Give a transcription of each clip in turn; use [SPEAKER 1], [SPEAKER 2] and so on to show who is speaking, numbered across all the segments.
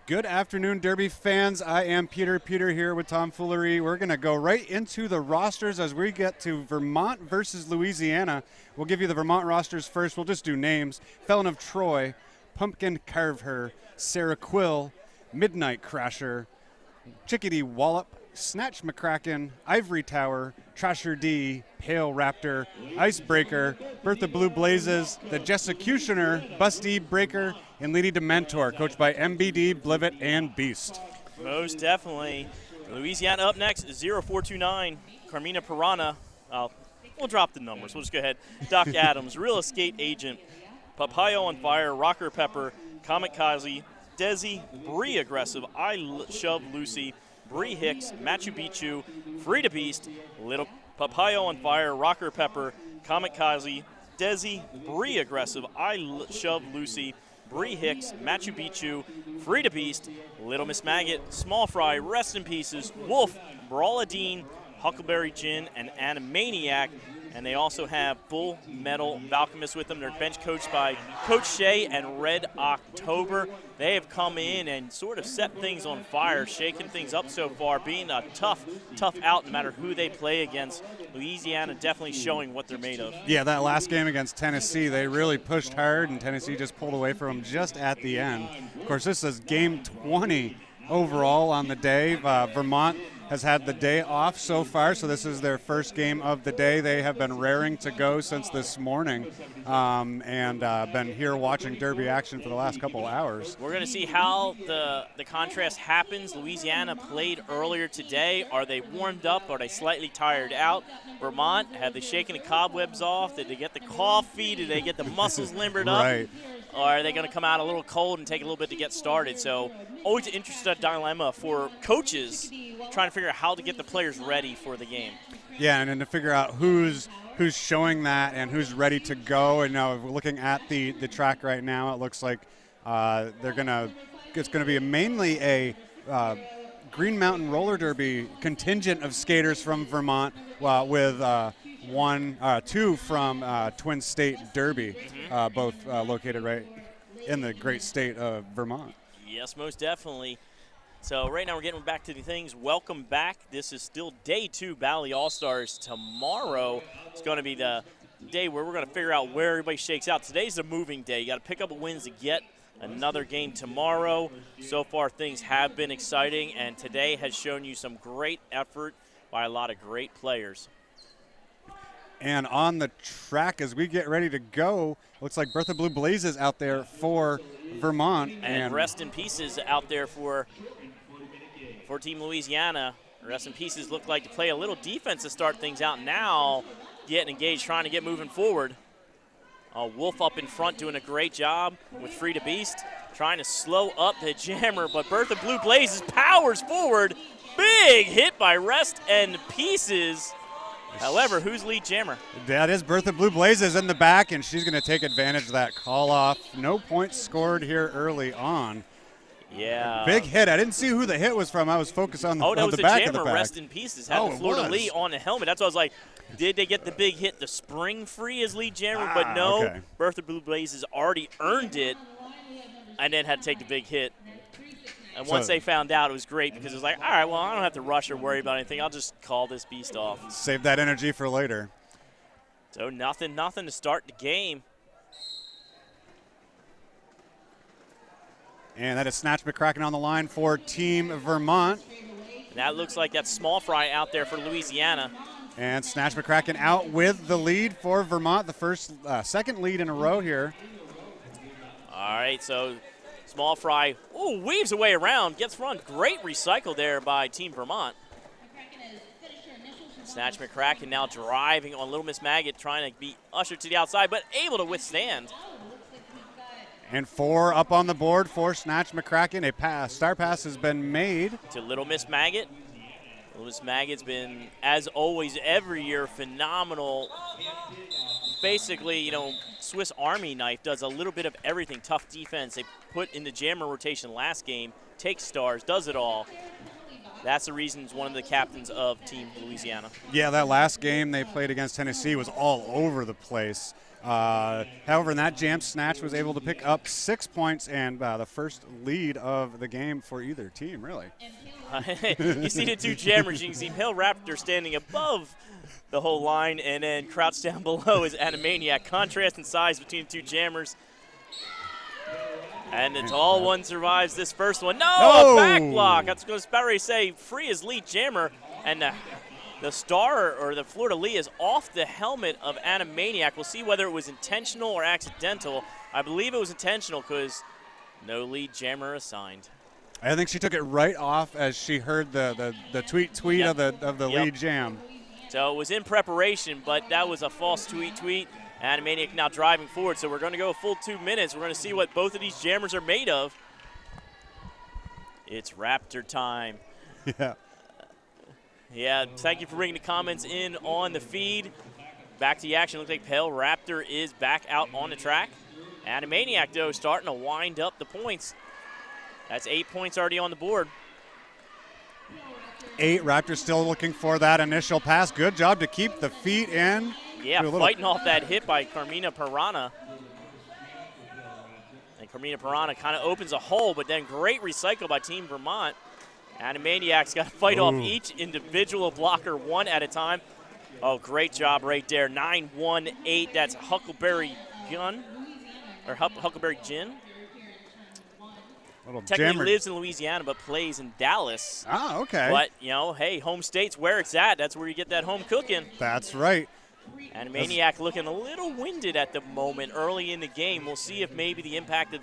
[SPEAKER 1] Good afternoon, Derby fans. I am Peter here with Tom Foolery. We're going to go right into the rosters as we get to Vermont versus Louisiana. We'll give you the Vermont rosters first. We'll just do names. Felon of Troy, Pumpkin Carve Her, Sarah Quill, Midnight Crasher, Chickadee Wallop, Snatch McCracken, Ivory Tower, Trasher D, Pale Raptor, Icebreaker, Bertha Blue Blazes, The Jessecutioner, Busty Breaker, and Lady Dementor, coached by MBD, Blivet, and Beast.
[SPEAKER 2] Most definitely. Louisiana up next, 0429, Carmina Piranha. We'll drop the numbers. We'll just go ahead. Doc Adams, Real Estate Agent, Papaya on Fire, Rocker Pepper, Comet Kazi, Desi, Bree Aggressive, I Shove Lucy, Bree Hicks, Machu Picchu, Frida Beast, Little Papaya on Fire, Rocker Pepper, Comet Kazi, Desi, Bree Aggressive, I Shove Lucy, Bree Hicks, Machu Picchu, Frida Beast, Little Miss Maggot, Small Fry, Rest in Pieces, Wolf, Brawladine, Huckleberry Gin, and Animaniac. And they also have Full Metal Alchemist with them. They're bench coached by Coach Shea and Red October. They have come in and sort of set things on fire, shaking things up so far, being a tough out no matter who they play against. Louisiana definitely showing what they're made of.
[SPEAKER 1] Yeah, that last game against Tennessee, they really pushed hard, and Tennessee just pulled away from them just at the end. Of course, this is game 20 overall on the day. Vermont has had the day off so far, so this is their first game of the day. They have been raring to go since this morning and been here watching Derby action for the last couple hours.
[SPEAKER 2] We're going to see how the contrast happens. Louisiana played earlier today. Are they warmed up? Are they slightly tired out? Vermont, have they shaken the cobwebs off? Did they get the coffee? Did they get the muscles limbered up?
[SPEAKER 1] Right.
[SPEAKER 2] Or are they going to come out a little cold and take a little bit to get started? So always an interesting dilemma for coaches trying to figure out how to get the players ready for the game.
[SPEAKER 1] Yeah, and then to figure out who's showing that and who's ready to go. And now looking at the track right now, it looks like it's going to be mainly a Green Mountain Roller Derby contingent of skaters from Vermont with two from Twin State Derby, both located right in the great state of Vermont.
[SPEAKER 2] Yes, most definitely. So right now we're getting back to the things. Welcome back. This is still day 2 Valley All-Stars. Tomorrow is going to be the day where we're going to figure out where everybody shakes out. Today's a moving day. You got to pick up wins to get another game tomorrow. So far things have been exciting, and today has shown you some great effort by a lot of great players.
[SPEAKER 1] And on the track as we get ready to go, looks like Bertha Blue Blazes out there for Vermont.
[SPEAKER 2] And Rest in Pieces out there for Team Louisiana. Rest in Pieces look like to play a little defense to start things out. Now getting engaged, trying to get moving forward. Wolf up in front doing a great job with Frida Beast, trying to slow up the jammer, but Bertha Blue Blazes powers forward. Big hit by Rest and Pieces. However, who's lead jammer?
[SPEAKER 1] That is Bertha Blue Blazes in the back, and she's going to take advantage of that call off. No points scored here early on.
[SPEAKER 2] Yeah.
[SPEAKER 1] Big hit. I didn't see who the hit was from. I was focused on the,
[SPEAKER 2] that was
[SPEAKER 1] the
[SPEAKER 2] the
[SPEAKER 1] back
[SPEAKER 2] jammer,
[SPEAKER 1] of the back.
[SPEAKER 2] Rest in Pieces. Had the fleur-de-lis on the helmet. That's why I was like, did they get the big hit, the spring free as lead jammer? But no,
[SPEAKER 1] okay.
[SPEAKER 2] Bertha Blue Blazes already earned it and then had to take the big hit. And once they found out, it was great because it was like, all right, well, I don't have to rush or worry about anything. I'll just call this beast off.
[SPEAKER 1] Save that energy for later.
[SPEAKER 2] So nothing to start the game.
[SPEAKER 1] And that is Snatch McCracken on the line for Team Vermont.
[SPEAKER 2] And that looks like that's Small Fry out there for Louisiana.
[SPEAKER 1] And Snatch McCracken out with the lead for Vermont, the second lead in a row here.
[SPEAKER 2] All right, so Small Fry, weaves away around, gets run. Great recycle there by Team Vermont. Snatch McCracken now driving on Little Miss Maggot, trying to be ushered to the outside, but able to withstand.
[SPEAKER 1] And 4 up on the board for Snatch McCracken. A star pass has been made
[SPEAKER 2] to Little Miss Maggot. Little Miss Maggot's been, as always, every year phenomenal. Basically, Swiss Army knife, does a little bit of everything. Tough defense. They put in the jammer rotation last game, takes stars, does it all. That's the reason he's one of the captains of Team Louisiana.
[SPEAKER 1] Yeah, that last game they played against Tennessee was all over the place. However, in that jam, Snatch was able to pick up 6 points and the first lead of the game for either team, really.
[SPEAKER 2] You see the two jammers. You can see Pale Raptor standing above the whole line, and then crouched down below is Animaniac. Contrast in size between the two jammers. And the tall one survives this first one. No, a back block. I was going to say free as lead jammer, and the star or the fleur-de-lis is off the helmet of Animaniac. We'll see whether it was intentional or accidental. I believe it was intentional because no lead jammer assigned.
[SPEAKER 1] I think she took it right off as she heard the tweet
[SPEAKER 2] Yep.
[SPEAKER 1] of the lead jam.
[SPEAKER 2] So it was in preparation, but that was a false tweet. Animaniac now driving forward, so we're going to go a full 2 minutes. We're going to see what both of these jammers are made of. It's Raptor time.
[SPEAKER 1] Yeah.
[SPEAKER 2] Yeah, thank you for bringing the comments in on the feed. Back to the action. Looks like Pale Raptor is back out on the track. Animaniac, though, starting to wind up the points. That's 8 points already on the board.
[SPEAKER 1] 8. Raptor still looking for that initial pass. Good job to keep the feet in.
[SPEAKER 2] Yeah, fighting off that hit by Carmina Piranha. And Carmina Piranha kind of opens a hole, but then great recycle by Team Vermont. Animaniac's got to fight off each individual blocker one at a time. Oh, great job right there. 9-1-8. That's Huckleberry Gun, or Huckleberry Gin. Technically lives in Louisiana but plays in Dallas.
[SPEAKER 1] Ah, okay.
[SPEAKER 2] But, you know, hey, home state's where it's at. That's where you get that home cooking.
[SPEAKER 1] That's right.
[SPEAKER 2] Animaniac looking a little winded at the moment early in the game. We'll see if maybe the impact of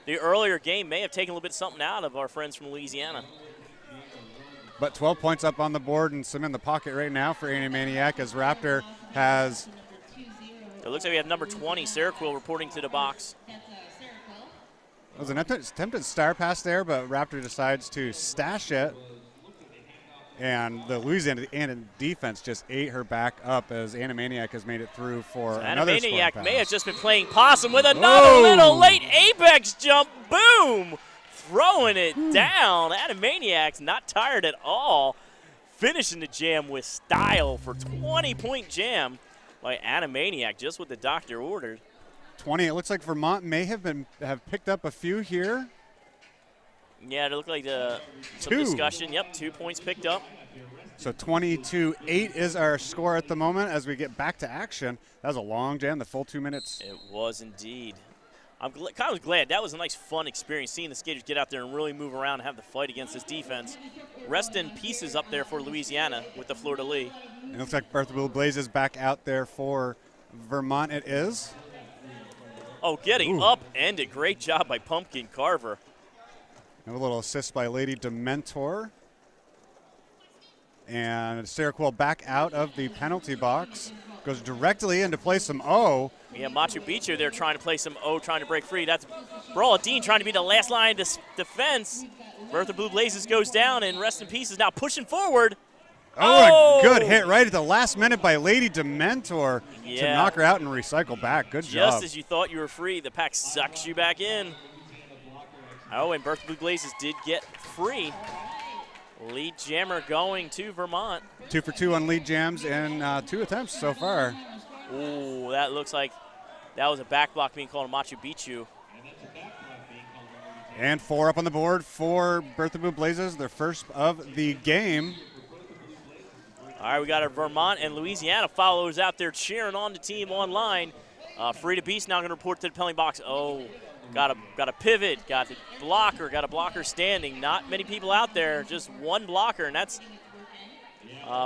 [SPEAKER 2] the earlier game may have taken a little bit something out of our friends from Louisiana.
[SPEAKER 1] But 12 points up on the board and some in the pocket right now for Animaniac as Raptor has.
[SPEAKER 2] It looks like we have number 20, Seroquel, reporting to the box.
[SPEAKER 1] It was an attempted star pass there, but Raptor decides to stash it. And the Louisiana defense just ate her back up as Animaniac has made it through for another scoring pass.
[SPEAKER 2] Animaniac may have just been playing possum with another little late apex jump. Boom! Throwing it down. Animaniac's not tired at all. Finishing the jam with style for 20-point jam by Animaniac, just what the doctor ordered.
[SPEAKER 1] 20. It looks like Vermont may have picked up a few here.
[SPEAKER 2] Yeah, it looked like some discussion. Yep, 2 points picked up.
[SPEAKER 1] So 22-8 is our score at the moment as we get back to action. That was a long jam, the full 2 minutes.
[SPEAKER 2] It was indeed. I'm kind of glad. That was a nice, fun experience, seeing the skaters get out there and really move around and have the fight against this defense. Rest in pieces up there for Louisiana with the fleur-de-lis.
[SPEAKER 1] It looks like Bertha Blue Blaze is back out there for Vermont. It is.
[SPEAKER 2] Oh, getting upended. Great job by Pumpkin Carver.
[SPEAKER 1] A little assist by Lady Dementor. And Seroquel back out of the penalty box. Goes directly in to play some O.
[SPEAKER 2] Yeah, Machu Picchu there trying to play some O, trying to break free. That's Brawler Dean trying to be the last line of defense. Bertha Blue Blazes goes down, and Rest in Peace is now pushing forward.
[SPEAKER 1] Oh, a good hit right at the last minute by Lady Dementor to knock her out and recycle back. Good job.
[SPEAKER 2] Just as you thought you were free, the pack sucks you back in. Oh, and Bertha Blue Blazes did get free. Lead jammer going to Vermont.
[SPEAKER 1] 2 for 2 on lead jams in 2 attempts so far.
[SPEAKER 2] Ooh, that looks like that was a back block being called a Machu Picchu.
[SPEAKER 1] And 4 up on the board for Bertha Blue Blazes, their first of the game.
[SPEAKER 2] All right, we got our Vermont and Louisiana followers out there cheering on the team online. Free to Beast now going to report to the penalty box. Oh, got a pivot, got the blocker, got a blocker standing. Not many people out there, just one blocker, and that's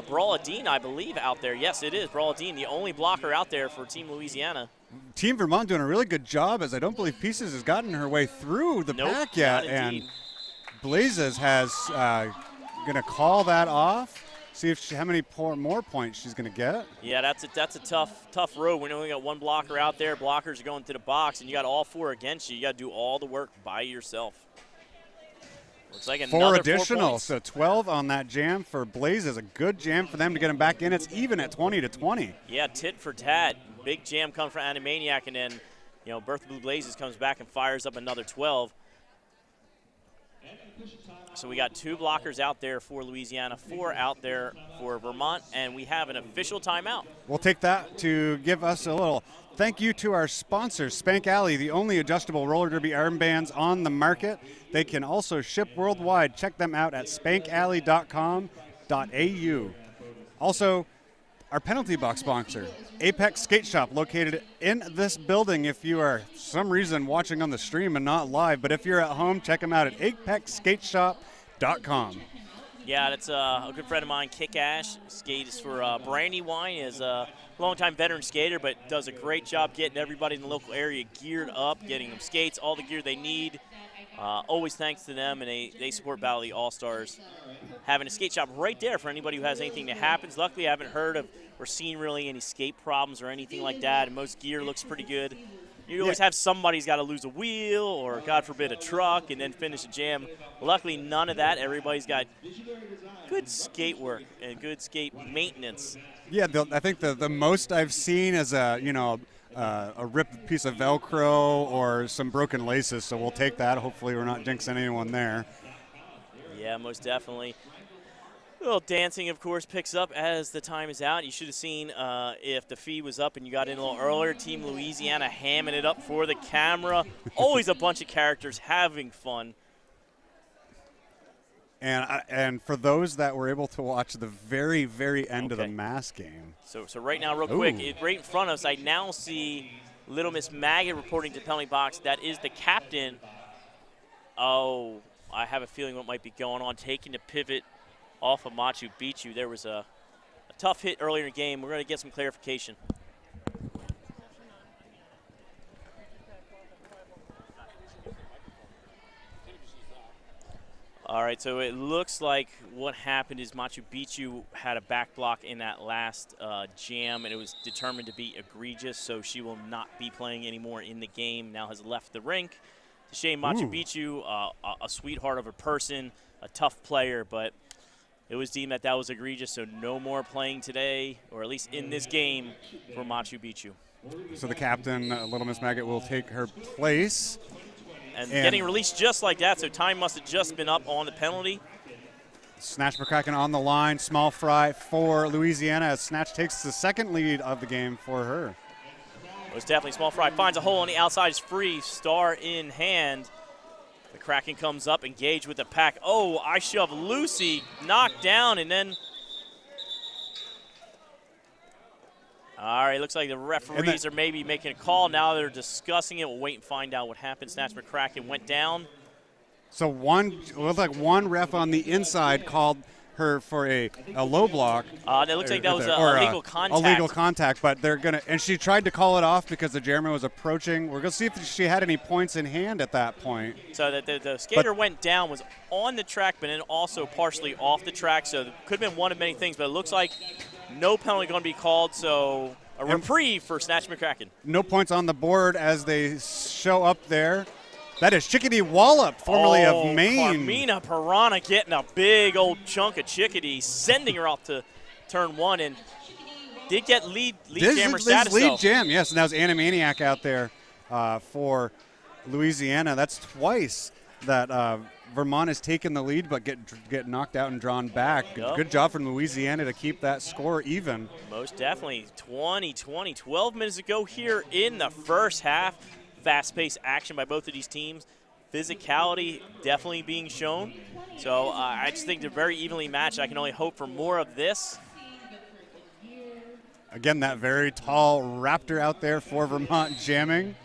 [SPEAKER 2] Brawler Dean, I believe, out there. Yes, it is Brawler Dean, the only blocker out there for Team Louisiana.
[SPEAKER 1] Team Vermont doing a really good job, as I don't believe Pieces has gotten her way through the pack yet. And Blazes has going to call that off. See if how many more points she's going to get.
[SPEAKER 2] Yeah, that's a tough road when you only got one blocker out there. Blockers are going to the box, and you got all 4 against you. You got to do all the work by yourself. Looks like another
[SPEAKER 1] 4 additional,
[SPEAKER 2] 4 points.
[SPEAKER 1] so 12 on that jam for Blazes. A good jam for them to get them back in. It's even at 20-20.
[SPEAKER 2] Yeah, tit for tat. Big jam comes from Animaniac, and then Bertha Blue Blazes comes back and fires up another 12. So we got 2 blockers out there for Louisiana, 4 out there for Vermont, and we have an official timeout.
[SPEAKER 1] We'll take that to give us a little thank you to our sponsors, Spank Alley, the only adjustable roller derby armbands on the market. They can also ship worldwide. Check them out at spankalley.com.au. Also, our penalty box sponsor, Apex Skate Shop, located in this building if you are, for some reason, watching on the stream and not live. But if you're at home, check them out at apexskateshop.com.
[SPEAKER 2] Yeah, that's a good friend of mine, Kick Ash. Skates for Brandywine, is a longtime veteran skater, but does a great job getting everybody in the local area geared up, getting them skates, all the gear they need. Always thanks to them, and they support Battle of the All-Stars. Having a skate shop right there for anybody who has anything that happens. Luckily, I haven't heard of or seen really any skate problems or anything like that, and most gear looks pretty good. You always have somebody's got to lose a wheel or, God forbid, a truck and then finish a jam. Luckily, none of that. Everybody's got good skate work and good skate maintenance.
[SPEAKER 1] Yeah, I think the most I've seen is a ripped piece of Velcro or some broken laces, so we'll take that. Hopefully we're not jinxing anyone there.
[SPEAKER 2] Yeah, most definitely. A little dancing, of course, picks up as the time is out. You should have seen if the feed was up and you got in a little earlier. Team Louisiana hamming it up for the camera. Always a bunch of characters having fun.
[SPEAKER 1] And for those that were able to watch the very, very end of the mass game.
[SPEAKER 2] So right now, real quick, right in front of us, I now see Little Miss Maggot reporting to the penalty box. That is the captain. Oh, I have a feeling what might be going on. Taking the pivot off of Machu Picchu. There was a tough hit earlier in the game. We're going to get some clarification. All right, so it looks like what happened is Machu Picchu had a back block in that last jam, and it was determined to be egregious, so she will not be playing anymore in the game, now has left the rink. It's a shame. Machu Picchu, a sweetheart of a person, a tough player, but it was deemed that was egregious, so no more playing today, or at least in this game, for Machu Picchu.
[SPEAKER 1] So the captain, Little Miss Maggot, will take her place.
[SPEAKER 2] And getting released just like that, so time must have just been up on the penalty.
[SPEAKER 1] Snatch McCracken on the line, small fry for Louisiana as Snatch takes the second lead of the game for her.
[SPEAKER 2] It was definitely small fry. Finds a hole on the outside, is free, star in hand. The Kraken comes up, engaged with the pack. Oh, I shove Lucy, knocked down, and then. All right, looks like the referees are maybe making a call. Now they're discussing it. We'll wait and find out what happened. Snatch McCracken went down.
[SPEAKER 1] So it looked like one ref on the inside called her for a low block.
[SPEAKER 2] It looks like that was illegal contact.
[SPEAKER 1] Illegal contact, but they're going to – and she tried to call it off because the Jeremy was approaching. We're going to see if she had any points in hand at that point.
[SPEAKER 2] So the skater went down, was on the track, but then also partially off the track. So it could have been one of many things, but it looks like no penalty going to be called, so a reprieve for Snatch McCracken.
[SPEAKER 1] No points on the board as they show up there. That is Chickadee Wallop, formerly of Maine.
[SPEAKER 2] Carmina Piranha getting a big old chunk of Chickadee, sending her off to turn one, and did get lead jammer status,
[SPEAKER 1] lead jam, yes, and that was Animaniac out there for Louisiana. That's twice that Vermont has taken the lead but get knocked out and drawn back.
[SPEAKER 2] Yep.
[SPEAKER 1] Good job from Louisiana to keep that score even.
[SPEAKER 2] Most definitely. 20-20, 12 minutes to go here in the first half. Fast-paced action by both of these teams. Physicality definitely being shown. So I just think they're very evenly matched. I can only hope for more of this.
[SPEAKER 1] Again, that very tall Raptor out there for Vermont jamming.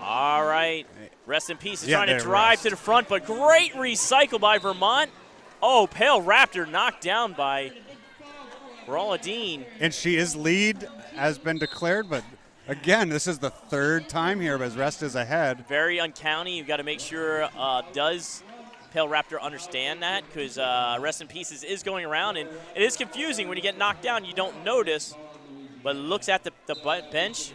[SPEAKER 2] All right. Rest in peace. He's trying to drive to the front, but great recycle by Vermont. Oh, Pale Raptor knocked down by Rawladine.
[SPEAKER 1] And she is lead, has been declared, but again, this is the third time here, but rest is ahead.
[SPEAKER 2] Very uncounty. You've got to make sure, does Pale Raptor understand that? Because Rest in Pieces is going around, and it is confusing when you get knocked down, you don't notice, but looks at the bench.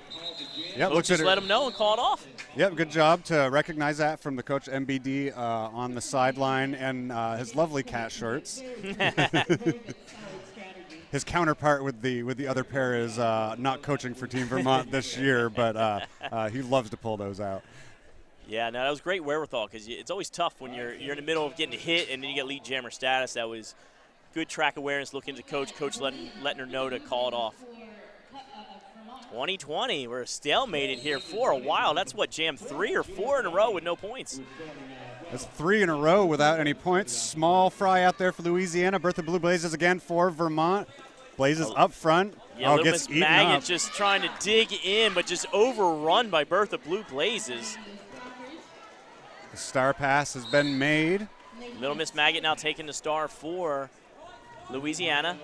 [SPEAKER 1] Yep,
[SPEAKER 2] looks at let him know and call it off.
[SPEAKER 1] Yep, good job to recognize that from the coach MBD on the sideline and his lovely cat shorts. His counterpart with the other pair is not coaching for Team Vermont this year, but he loves to pull those out.
[SPEAKER 2] Yeah, no, that was great wherewithal because it's always tough when you're in the middle of getting hit and then you get lead jammer status. That was good track awareness, looking to coach letting her know to call it off. 2020, we're stalemated here for a while. That's what, Jam, 3 or 4 in a row with no points.
[SPEAKER 1] That's 3 in a row without any points. Small fry out there for Louisiana. Bertha Blue Blazes again for Vermont. Blazes up front.
[SPEAKER 2] Yeah,
[SPEAKER 1] Gets
[SPEAKER 2] Miss
[SPEAKER 1] eaten
[SPEAKER 2] Maggot
[SPEAKER 1] up.
[SPEAKER 2] just trying to dig in, but just overrun by Bertha Blue Blazes.
[SPEAKER 1] The star pass has been made.
[SPEAKER 2] Little Miss Maggot now taking the star for Louisiana.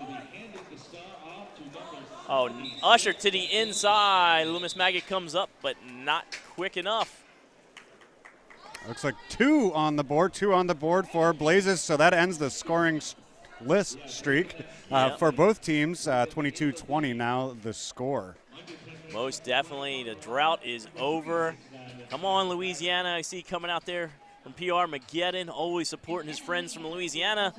[SPEAKER 2] Oh, Usher to the inside. Little Miss Maggot comes up, but not quick enough.
[SPEAKER 1] Looks like 2 on the board for Blazes, so that ends the scoring list streak for both teams. 22-20 now the score.
[SPEAKER 2] Most definitely, the drought is over. Come on, Louisiana. I see coming out there from PR Mageddon, always supporting his friends from Louisiana.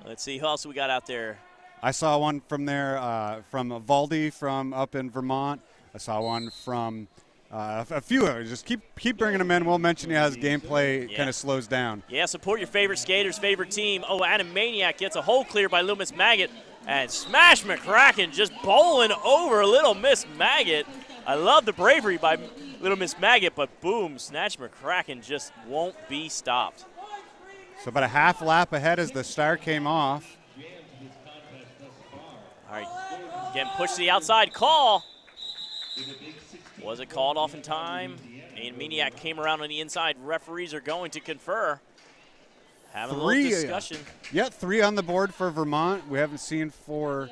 [SPEAKER 2] Let's see who else we got out there.
[SPEAKER 1] I saw one from there, from Valdi from up in Vermont. I saw one from a few others. Just keep bringing them in. We'll mention you as gameplay kind of slows down.
[SPEAKER 2] Yeah, support your favorite skaters, favorite team. Oh, Animaniac gets a hole clear by Little Miss Maggot. And Smash McCracken just bowling over Little Miss Maggot. I love the bravery by Little Miss Maggot, but boom, Snatch McCracken just won't be stopped.
[SPEAKER 1] So about a half lap ahead as the star came off.
[SPEAKER 2] All right, again, push to the outside, call. Was it called off in time? And Maniac came around on the inside. Referees are going to confer. Having a little discussion.
[SPEAKER 1] Yeah, 3 on the board for Vermont. We haven't seen for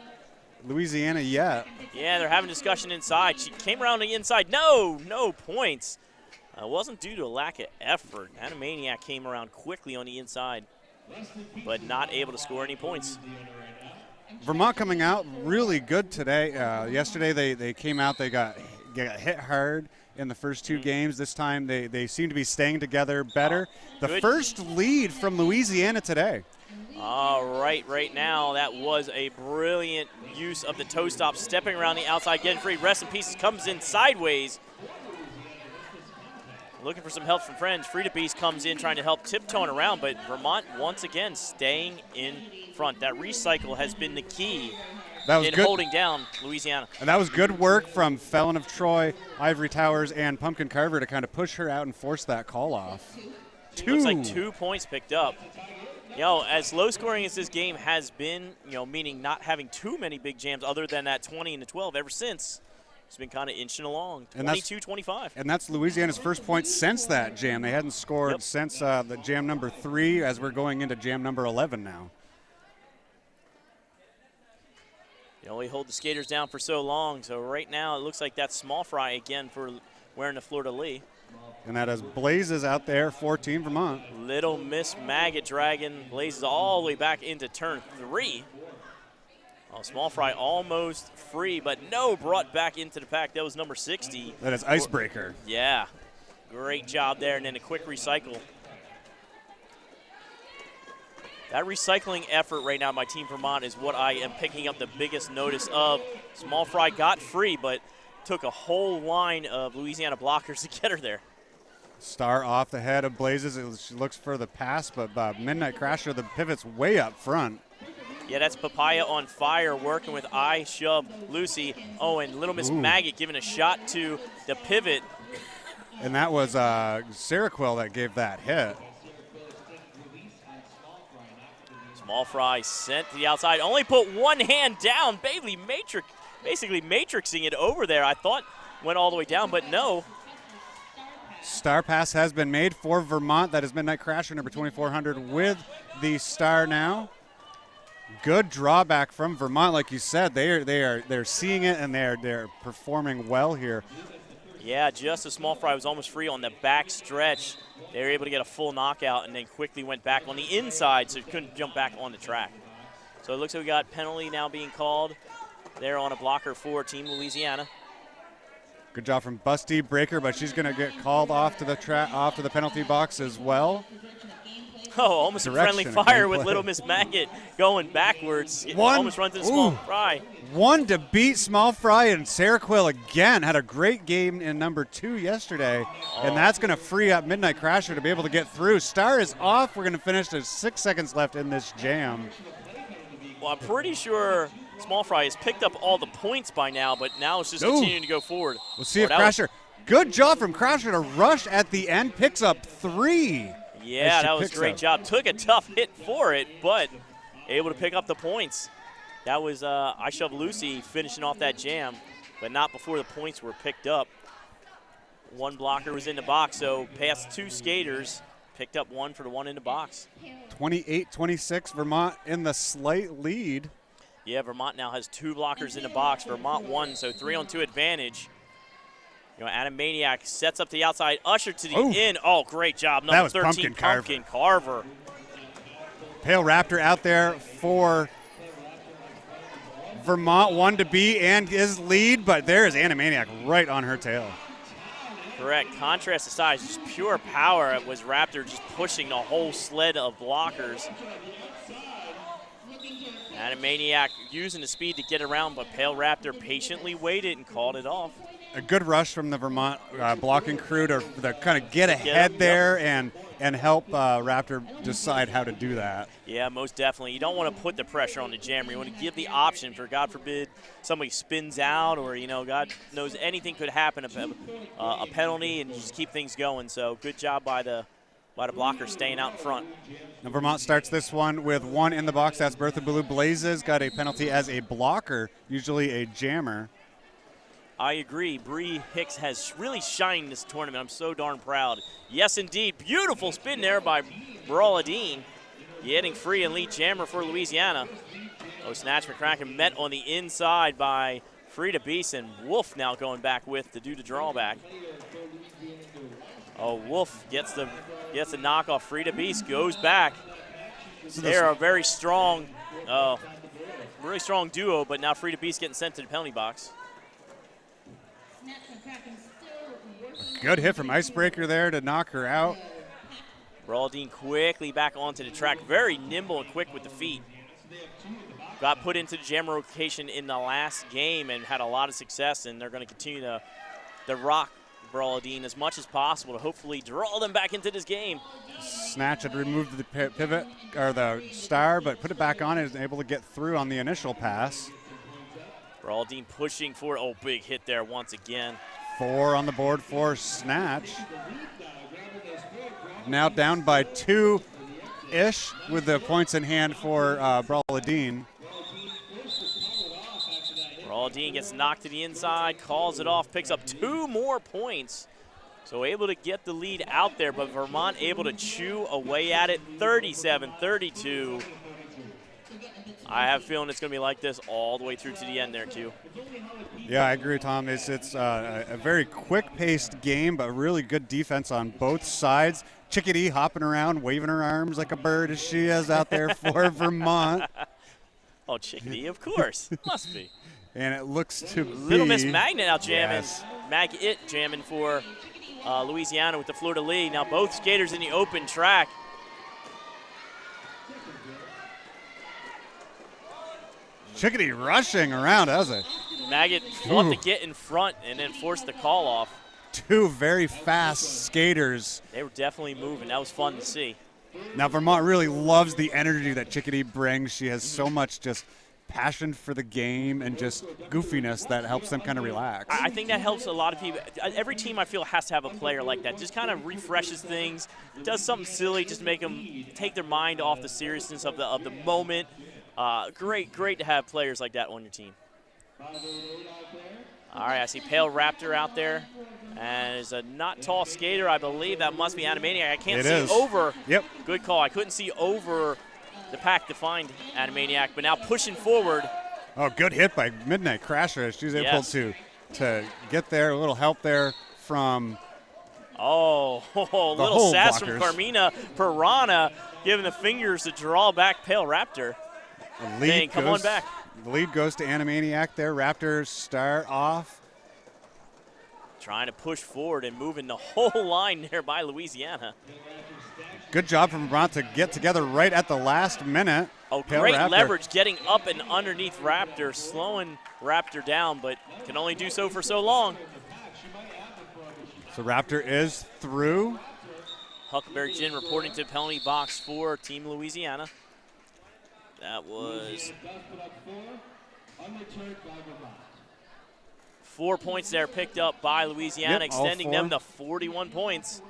[SPEAKER 1] Louisiana yet.
[SPEAKER 2] Yeah, they're having discussion inside. She came around the inside. No points. It wasn't due to a lack of effort. Animaniac came around quickly on the inside, but not able to score any points.
[SPEAKER 1] Vermont coming out really good today. Yesterday they came out, they got hit hard in the first 2 games. This time they seem to be staying together better. The first lead from Louisiana today.
[SPEAKER 2] All right now that was a brilliant use of the toe stop, stepping around the outside, getting free. Rest in Pieces comes in sideways. Looking for some help from friends. Frida Beast comes in trying to help tiptoeing around, but Vermont once again staying in front. That recycle has been the key in holding down Louisiana.
[SPEAKER 1] And that was good work from Felon of Troy, Ivory Towers, and Pumpkin Carver to kind of push her out and force that call off.
[SPEAKER 2] Looks like 2 points picked up. As low scoring as this game has been, meaning not having too many big jams other than that 20 and the 12 ever since, it's been kind of inching along, 22-25.
[SPEAKER 1] And that's Louisiana's first point since that jam. They hadn't scored since the jam number 3, as we're going into jam number 11 now.
[SPEAKER 2] You only hold the skaters down for so long, so right now it looks like that's small fry again for wearing the fleur-de-lis.
[SPEAKER 1] And that is Blazes out there for Team Vermont.
[SPEAKER 2] Little Miss Maggot dragging Blazes all the way back into turn 3. Oh, small fry almost free, but brought back into the pack. That was number 60.
[SPEAKER 1] That is Icebreaker.
[SPEAKER 2] Yeah, great job there, and then a quick recycle. That recycling effort right now by Team Vermont is what I am picking up the biggest notice of. Small fry got free, but took a whole line of Louisiana blockers to get her there.
[SPEAKER 1] Star off the head of Blazes. She looks for the pass, but Midnight Crasher, the pivot's way up front.
[SPEAKER 2] Yeah, that's Papaya on fire working with I Shove Lucy. Oh, and Little Miss Maggot giving a shot to the pivot.
[SPEAKER 1] And that was Seroquel that gave that hit.
[SPEAKER 2] Small fry sent to the outside. Only put one hand down. Basically matrixing it over there. I thought went all the way down, but no.
[SPEAKER 1] Star pass has been made for Vermont. That is Midnight Crasher, number 2400, with the star now. Good drawback from Vermont, like you said. They're seeing it, and they're performing well here.
[SPEAKER 2] Yeah, just as small fry was almost free on the back stretch. They were able to get a full knockout and then quickly went back on the inside, so couldn't jump back on the track. So it looks like we got penalty now being called there on a blocker for Team Louisiana.
[SPEAKER 1] Good job from Busty Breaker, but she's going to get called off to the penalty box as well.
[SPEAKER 2] Oh, almost a friendly fire with Little Miss Maggot going backwards. Almost runs into Small Fry.
[SPEAKER 1] One to beat Small Fry, and Seroquel again had a great game in number 2 yesterday, and that's going to free up Midnight Crasher to be able to get through. Star is off. We're going to finish. There's 6 seconds left in this jam.
[SPEAKER 2] Well, I'm pretty sure Small Fry has picked up all the points by now, but now it's just continuing to go forward.
[SPEAKER 1] We'll see if Crasher. Good job from Crasher to rush at the end. Picks up 3.
[SPEAKER 2] Yeah, that was a great job. Took a tough hit for it, but able to pick up the points. That was I Shove Lucy finishing off that jam, but not before the points were picked up. One blocker was in the box, so past 2 skaters, picked up 1 for the one in the box.
[SPEAKER 1] 28-26, Vermont in the slight lead.
[SPEAKER 2] Yeah, Vermont now has 2 blockers in the box. Vermont 1, so 3-on-2 advantage. You know, Animaniac sets up the outside, Usher to the in. Oh, great job. Number 13, Pumpkin Carver.
[SPEAKER 1] Pale Raptor out there for Vermont, 1 to beat and is lead, but there is Animaniac right on her tail.
[SPEAKER 2] Correct. Contrast to size, just pure power. It was Raptor just pushing the whole sled of blockers. Animaniac using the speed to get around, but Pale Raptor patiently waited and called it off.
[SPEAKER 1] A good rush from the Vermont blocking crew to kind of get ahead there and help Raptor decide how to do that.
[SPEAKER 2] Yeah, most definitely. You don't want to put the pressure on the jammer. You want to give the option for, God forbid, somebody spins out or, you know, God knows anything could happen, a penalty, and just keep things going. So good job by the blocker staying out in front.
[SPEAKER 1] Now Vermont starts this one with 1 in the box. That's Bertha Blue Blazes. Got a penalty as a blocker, usually a jammer.
[SPEAKER 2] I agree. Bree Hicks has really shined this tournament. I'm so darn proud. Yes, indeed. Beautiful spin there by Braladine. Getting free and lead jammer for Louisiana. Oh, Snatch McCracken met on the inside by Frida Beeson. Wolf now going back with to do the drawback. Oh, Wolf gets the knock off. Frida Beast goes back. They're a very strong duo, but now Frida Beast getting sent to the penalty box.
[SPEAKER 1] Good hit from Icebreaker there to knock her out.
[SPEAKER 2] Braladine quickly back onto the track. Very nimble and quick with the feet. Got put into the jammer rotation in the last game and had a lot of success, and they're going to continue to rock Braladine as much as possible to hopefully draw them back into this game.
[SPEAKER 1] Snatch had removed the pivot, or the star, but put it back on and is able to get through on the initial pass.
[SPEAKER 2] Braladine pushing forward. Oh, big hit there once again.
[SPEAKER 1] 4 on the board for Snatch. Now down by 2-ish with the points in hand for Braladine.
[SPEAKER 2] Braladine gets knocked to the inside, calls it off, picks up 2 more points. So able to get the lead out there, but Vermont able to chew away at it, 37-32. I have a feeling it's going to be like this all the way through to the end there, Q.
[SPEAKER 1] Yeah, I agree, Tom. It's a very quick-paced game, but really good defense on both sides. Chickadee hopping around, waving her arms like a bird as she is out there for Vermont.
[SPEAKER 2] Oh, Chickadee, of course. Must be.
[SPEAKER 1] And it looks to be
[SPEAKER 2] Little Miss Magnet out jamming.
[SPEAKER 1] Yes.
[SPEAKER 2] Mag-It jamming for Louisiana with the Florida lead. Now both skaters in the open track.
[SPEAKER 1] Chickadee rushing around. That was
[SPEAKER 2] Maggot fought to get in front and then forced the call off.
[SPEAKER 1] 2 very fast skaters.
[SPEAKER 2] They were definitely moving. That was fun to see.
[SPEAKER 1] Now Vermont really loves the energy that Chickadee brings. She has so much just passion for the game and just goofiness that helps them kind of relax.
[SPEAKER 2] I think that helps a lot of people. Every team I feel has to have a player like that. Just kind of refreshes things, does something silly, just make them take their mind off the seriousness of the moment. Great to have players like that on your team. All right, I see Pale Raptor out there. And is a not tall skater, I believe. That must be Animaniac. I can't see over.
[SPEAKER 1] Yep.
[SPEAKER 2] Good call. I couldn't see over the pack to find Animaniac, but now pushing forward.
[SPEAKER 1] Oh, good hit by Midnight Crasher. She's able to get there. A little help there from
[SPEAKER 2] little sass from Carmina Piranha, giving the fingers to draw back Pale Raptor. Saying, come on back.
[SPEAKER 1] The lead goes to Animaniac there. Raptors start off.
[SPEAKER 2] Trying to push forward and moving the whole line there by Louisiana.
[SPEAKER 1] Good job from Vermont to get together right at the last minute.
[SPEAKER 2] Oh, great leverage getting up and underneath Raptor, slowing Raptor down, but can only do so for so long.
[SPEAKER 1] So Raptor is through.
[SPEAKER 2] Huckleberry Gin reporting to the penalty box for Team Louisiana. That was 4 points there picked up by Louisiana,
[SPEAKER 1] Yep, all
[SPEAKER 2] extending them to 41 points.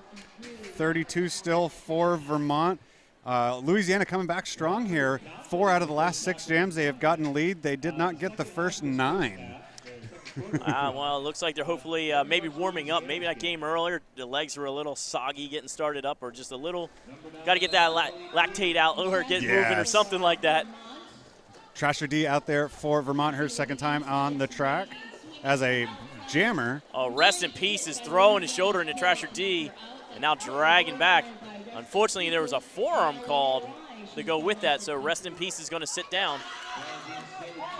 [SPEAKER 1] 32 still for Vermont. Louisiana coming back strong here. 4 out of the last 6 jams they have gotten lead. They did not get the first 9.
[SPEAKER 2] Well, it looks like they're hopefully maybe warming up. Maybe that game earlier, the legs were a little soggy getting started up, or just a little, got to get that lactate out or get moving or something like that.
[SPEAKER 1] Trasher D out there for Vermont, her second time on the track as a jammer.
[SPEAKER 2] Oh, rest in peace is throwing his shoulder into Trasher D and now dragging back. Unfortunately, there was a forearm called to go with that, so rest in peace is going to sit down.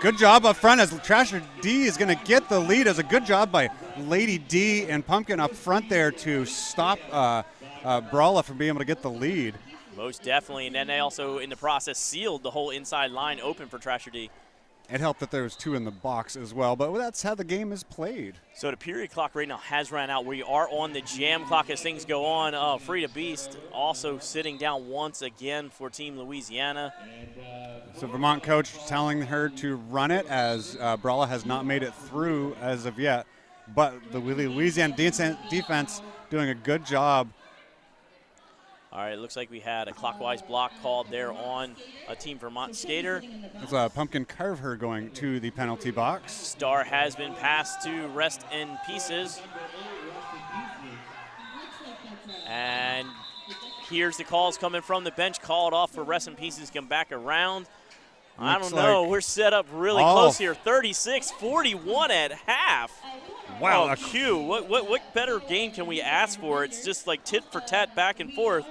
[SPEAKER 1] Good job up front as Trasher D is going to get the lead. As a good job by Lady D and Pumpkin up front there to stop Brawla from being able to get the lead.
[SPEAKER 2] Most definitely, and then they also, in the process, sealed the whole inside line open for Trasher D.
[SPEAKER 1] It helped that there was 2 in the box as well, but that's how the game is played.
[SPEAKER 2] So the period clock right now has ran out. We are on the jam clock as things go on. Frida Beast also sitting down once again for Team Louisiana.
[SPEAKER 1] So Vermont coach telling her to run it as Brawla has not made it through as of yet, but the Louisiana defense doing a good job.
[SPEAKER 2] All right, it looks like we had a clockwise block called there on a Team Vermont skater.
[SPEAKER 1] It's a Pumpkin Carver going to the penalty box.
[SPEAKER 2] Star has been passed to rest in pieces. And here's the calls coming from the bench, called off for rest in pieces, come back around. I don't know, we're set up really close here. 36-41 at half.
[SPEAKER 1] Wow.
[SPEAKER 2] Oh, Q, what better game can we ask for? It's just like tit for tat back and forth.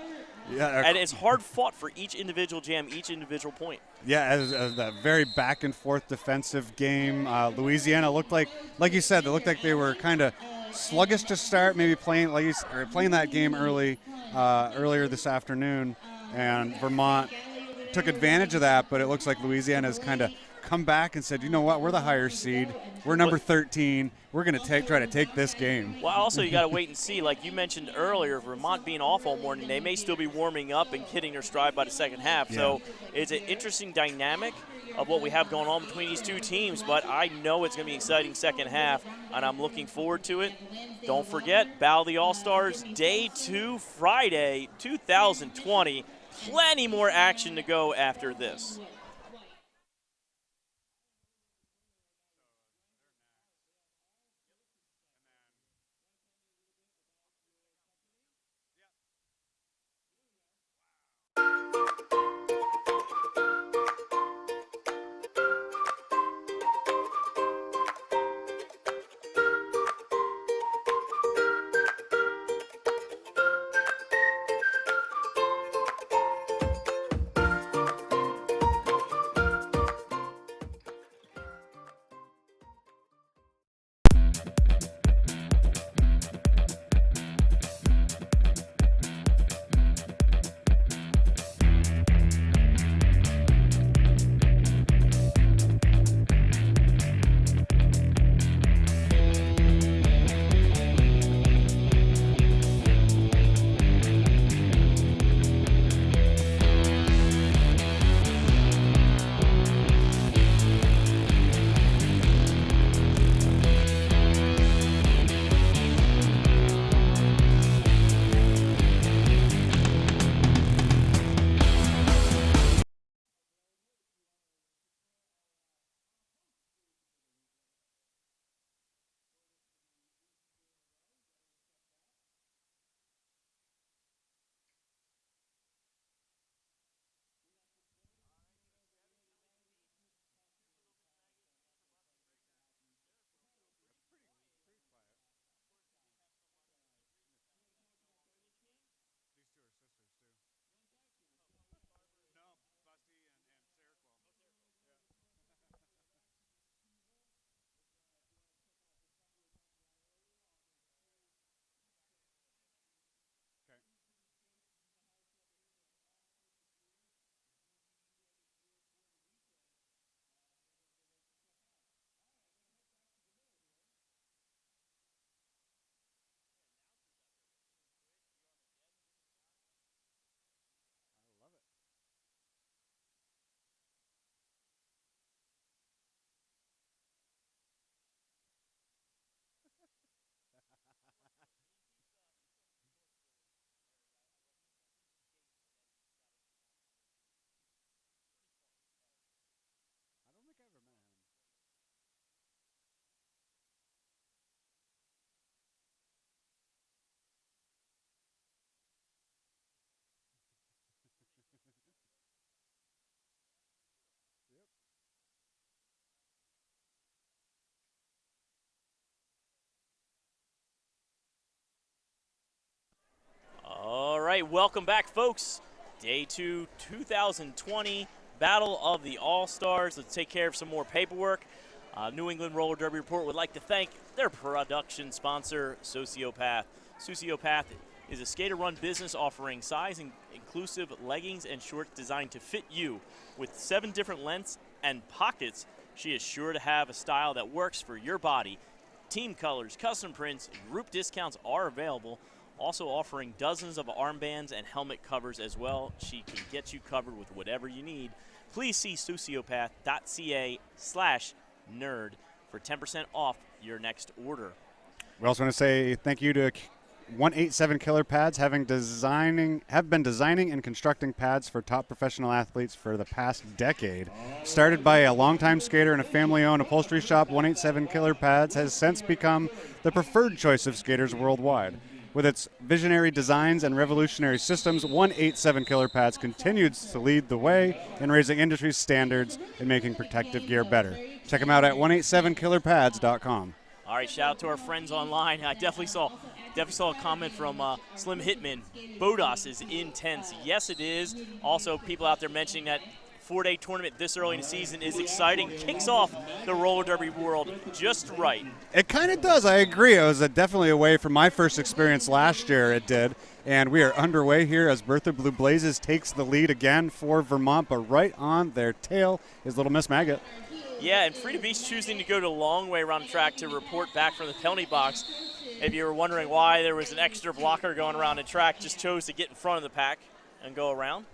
[SPEAKER 1] Yeah,
[SPEAKER 2] and it's hard fought for each individual jam, each individual point.
[SPEAKER 1] Yeah, as that very back and forth defensive game. Louisiana looked like you said, they looked like they were kind of sluggish to start, maybe playing that game earlier this afternoon, and Vermont took advantage of that. But it looks like Louisiana has kind of come back and said, you know what, we're the higher seed. We're number 13. We're going to try to take this game.
[SPEAKER 2] Well, also you got to wait and see. Like you mentioned earlier, Vermont being off all morning, they may still be warming up and hitting their stride by the second half. Yeah. So it's an interesting dynamic of what we have going on between these two teams, but I know it's going to be an exciting second half, and I'm looking forward to it. Don't forget, Battle of the All-Stars, Day 2, Friday, 2020. Plenty more action to go after this. right, welcome back, folks. Day 2, 2020, Battle of the All-Stars. Let's take care of some more paperwork. New England Roller Derby Report would like to thank their production sponsor, Sociopath. Sociopath is a skater-run business offering size-inclusive leggings and shorts designed to fit you. With 7 different lengths and pockets, she is sure to have a style that works for your body. Team colors, custom prints, group discounts are available. Also offering dozens of armbands and helmet covers as well. She can get you covered with whatever you need. Please see sociopath.ca/nerd for 10% off your next order.
[SPEAKER 1] We also want to say thank you to 187 Killer Pads, have been designing and constructing pads for top professional athletes for the past decade. Started by a longtime skater and a family-owned upholstery shop, 187 Killer Pads has since become the preferred choice of skaters worldwide. With its visionary designs and revolutionary systems, 187 Killer Pads continues to lead the way in raising industry standards and making protective gear better. Check them out at 187killerpads.com.
[SPEAKER 2] All right, shout out to our friends online. I definitely saw a comment from Slim Hitman. BOTAS is intense. Yes, it is. Also, people out there mentioning that 4-day tournament this early in the season is exciting. Kicks off the roller derby world just right.
[SPEAKER 1] It kind of does. I agree. It was definitely away from my first experience last year. It did. And we are underway here as Bertha Blue Blazes takes the lead again for Vermont, but right on their tail is Little Miss Maggot.
[SPEAKER 2] Yeah, and Frida Beast choosing to go the long way around the track to report back from the penalty box. If you were wondering why there was an extra blocker going around the track, just chose to get in front of the pack and go around.